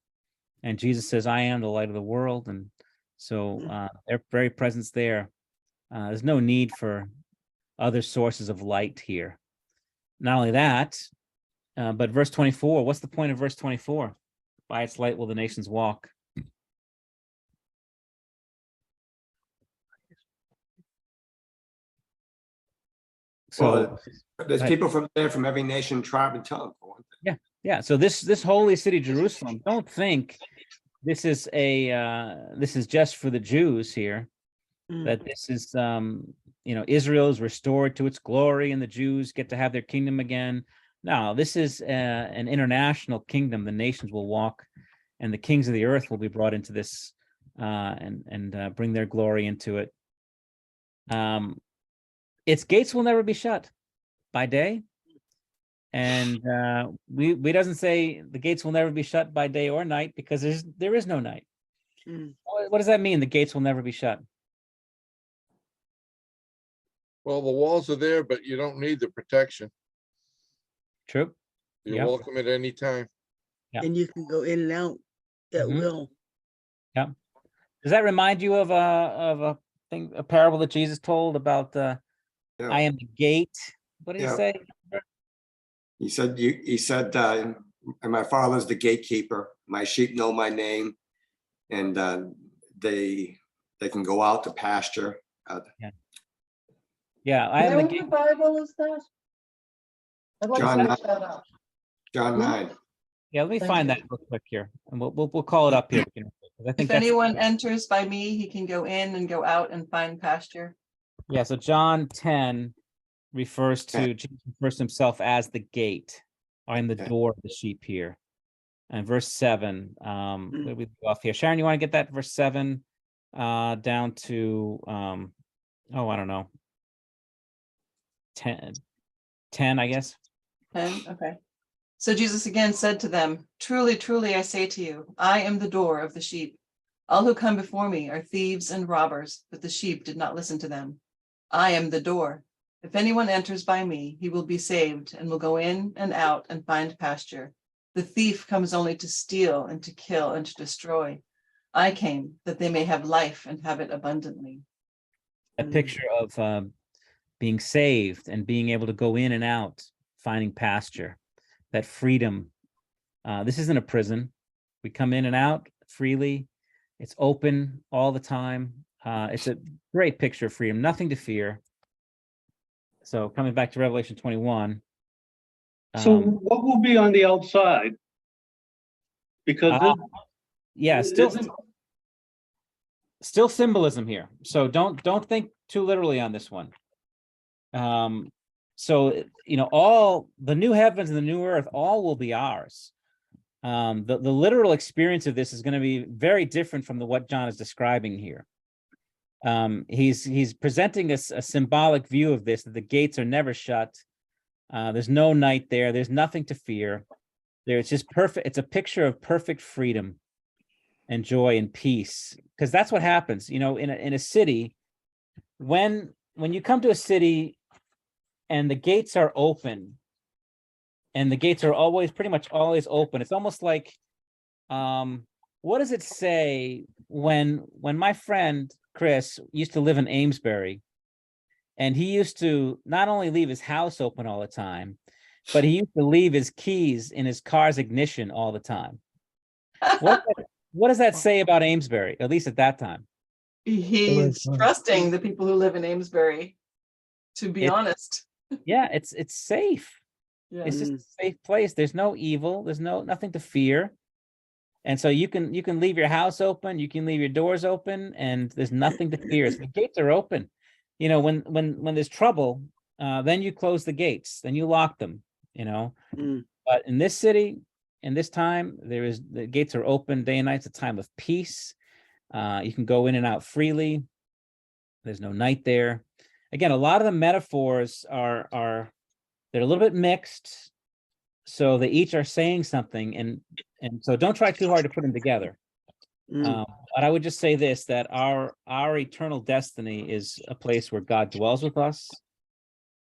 And Jesus says, I am the light of the world. And so their very presence there, there's no need for other sources of light here. Not only that, but verse 24, what's the point of verse 24? By its light will the nations walk. So Well, there's Right. people from there from every nation, tribe, and tongue. For one thing. yeah, so this holy city, Jerusalem, don't think this is just for the Jews here, that this is Israel is restored to its glory and the Jews get to have their kingdom again. No, this is an international kingdom. The nations will walk, and the kings of the earth will be brought into this and bring their glory into it. Its gates will never be shut by day, and we doesn't say the gates will never be shut by day or night, because there is no night. What does that mean? The gates will never be shut. Well, the walls are there, but you don't need the protection. True. You're Yeah. welcome at any time. Yeah. And you can go in and out at Mhm. will. Does that remind you of a parable that Jesus told about Yeah. I am the gate. What did he Yeah. say? He said, and my father's the gatekeeper. My sheep know my name, and they can go out to pasture. Yeah, I am Where the in gate. the Bible is that? I'd like John to nine. look that up. John 9. Yeah, let me Thank find you. that real quick here, and we'll call it up here. 'Cause I think If that's, anyone enters by me, he can go in and go out and find pasture. yeah, so John 10 refers to Jesus refers to himself as the gate. I am the Okay. door of the sheep here. And verse 7, where do we go off here? Sharon, you want to get that verse 7 down to I don't know. 10, I guess. 10, okay. So Jesus again said to them, truly, truly, I say to you, I am the door of the sheep. All who come before me are thieves and robbers, but the sheep did not listen to them. I am the door. If anyone enters by me, he will be saved and will go in and out and find pasture. The thief comes only to steal and to kill and to destroy. I came that they may have life and have it abundantly. A picture of being saved and being able to go in and out, finding pasture, that freedom. This isn't a prison. We come in and out freely. It's open all the time. It's a great picture of freedom, nothing to fear. So coming back to Revelation 21. So what will be on the outside? Because Yeah, still symbolism here. So don't think too literally on this one. So all the new heavens and the new earth, all will be ours. The literal experience of this is going to be very different from what John is describing here. He's presenting us a symbolic view of this, that the gates are never shut. There's no night there. There's nothing to fear. It's just perfect. It's a picture of perfect freedom and joy and peace, because that's what happens, in a city. When you come to a city and the gates are open, and the gates are pretty much always open. It's almost like, what does it say when my friend Chris used to live in Amesbury, and he used to not only leave his house open all the time, but he used to leave his keys in his car's ignition all the time. What does that say about Amesbury, at least at that time? He's trusting the people who live in Amesbury, to be honest. Yeah, it's safe. Yeah. It's just a safe place. There's no evil. There's nothing to fear. And so you can leave your house open, you can leave your doors open, and there's nothing to fear. So the gates are open. When there's trouble, then you close the gates, then you lock them, But in this city, in this time, the gates are open day and night. It's a time of peace. You can go in and out freely. There's no night there. Again, a lot of the metaphors are they're a little bit mixed. So they each are saying something, and so don't try too hard to put them together. But I would just say this, that our eternal destiny is a place where God dwells with us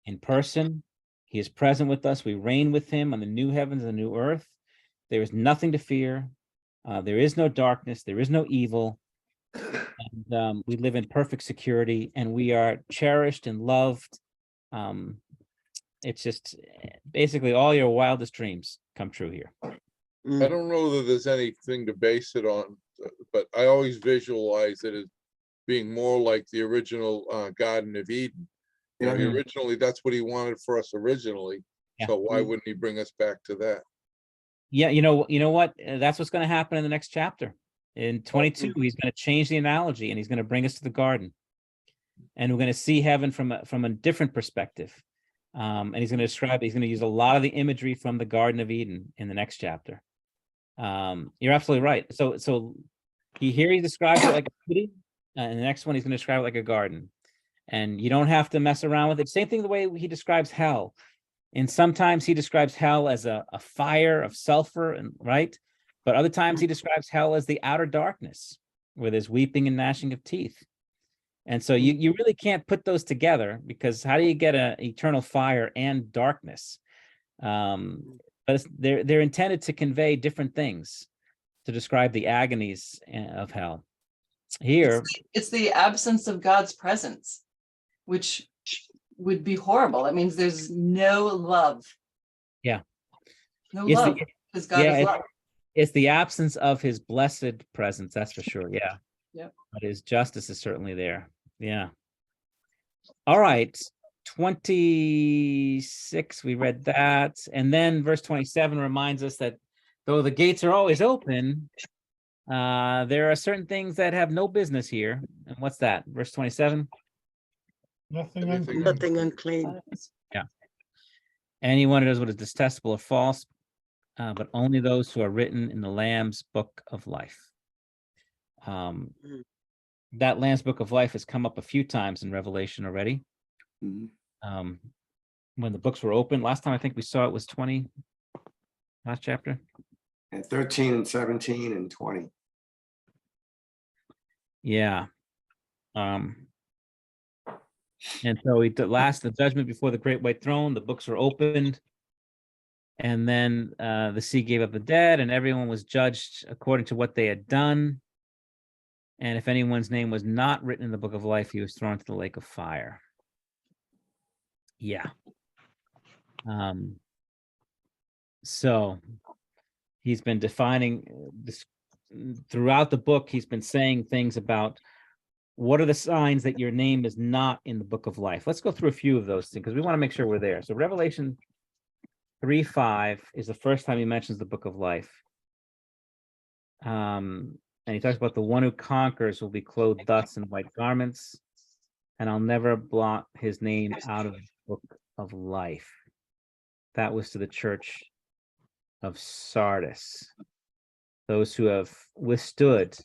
in person. He is present with us. We reign with him on the new heavens and the new earth. There is nothing to fear. There is no darkness. There is no evil. And we live in perfect security, and we are cherished and loved. It's just basically all your wildest dreams come true here. I don't know that there's anything to base it on, but I always visualize it as being more like the original Garden of Eden. Originally, that's what he wanted for us originally. Yeah. So why wouldn't he bring us back to that? Yeah, you know what? That's what's going to happen in the next chapter. In 22, he's going to change the analogy, and he's going to bring us to the garden. And we're going to see heaven from a different perspective. And he's going to use a lot of the imagery from the Garden of Eden in the next chapter. You're absolutely right. So he describes it like a city, and the next one he's going to describe it like a garden. And you don't have to mess around with it. Same thing the way he describes hell. And sometimes he describes hell as a fire of sulfur, and right? But other times he describes hell as the outer darkness, where there's weeping and gnashing of teeth. And so you really can't put those together, because how do you get an eternal fire and darkness? But they're intended to convey different things, to describe the agonies of hell. Here, It's the absence of God's presence, which would be horrible. That means there's no love. Yeah. No It's the- love, because God yeah, is love. It's the absence of his blessed presence, that's for sure. Yeah. Yep. But his justice is certainly there. Yeah. All right. 26, we read that. And then verse 27 reminds us that though the gates are always open, there are certain things that have no business here. And what's that? Verse 27. Nothing Everything unclean. Nothing unclean. Anyone who does what is detestable or false, but only those who are written in the Lamb's book of life. That Lamb's book of life has come up a few times in Revelation already. Mhm. When the books were open, last time I think we saw it was 20, last chapter. And 13 and 17 and 20. Yeah. And so the judgment before the great white throne, the books were opened. And then the sea gave up the dead, and everyone was judged according to what they had done. And if anyone's name was not written in the book of life, he was thrown into the lake of fire. Yeah. So he's been defining this throughout the book. He's been saying things about what are the signs that your name is not in the book of life. Let's go through a few of those things because we want to make sure we're there. So Revelation 3:5 is the first time he mentions the book of life. And he talks about the one who conquers will be clothed thus in white garments, and I'll never blot his name out of the book of life. That was to the church of Sardis. Those who have withstood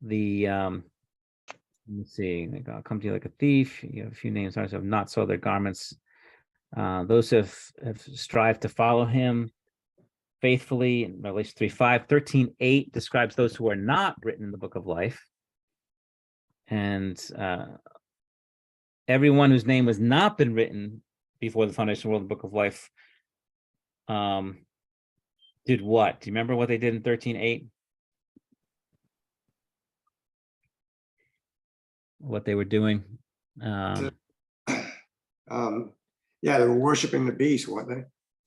the, let me see, I'll come to you like a thief. You have a few names, others have not soiled their garments. Those who have strived to follow him faithfully. In Revelation 3:5, 13:8 describes those who are not written in the book of life. And everyone whose name has not been written before the foundation of the world in the book of life did what? Do you remember what they did in 13:8? What they were doing? Yeah, they were worshiping the beast, weren't they?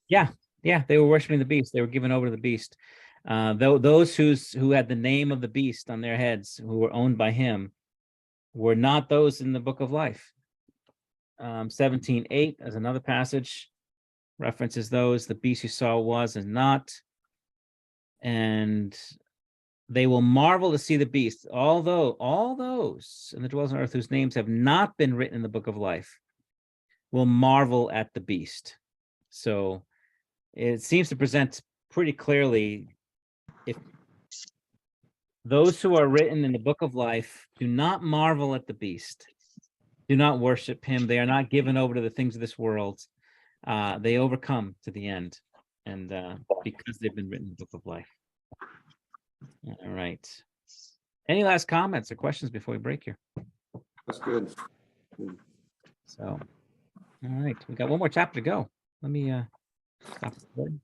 Yeah, they were worshiping the beast. They were given over to the beast. Those who had the name of the beast on their heads, who were owned by him, were not those in the book of life. 17:8 as another passage references those. The beast you saw was and not, and they will marvel to see the beast. Although all those in the dwellers on earth whose names have not been written in the book of life will marvel at the beast. So it seems to present pretty clearly, if those who are written in the book of life do not marvel at the beast, do not worship him, they are not given over to the things of this world, they overcome to the end, and because they've been written in the book of life. All right. Any last comments or questions before we break here? That's good. So, all right, we got one more chapter to go. Let me stop recording.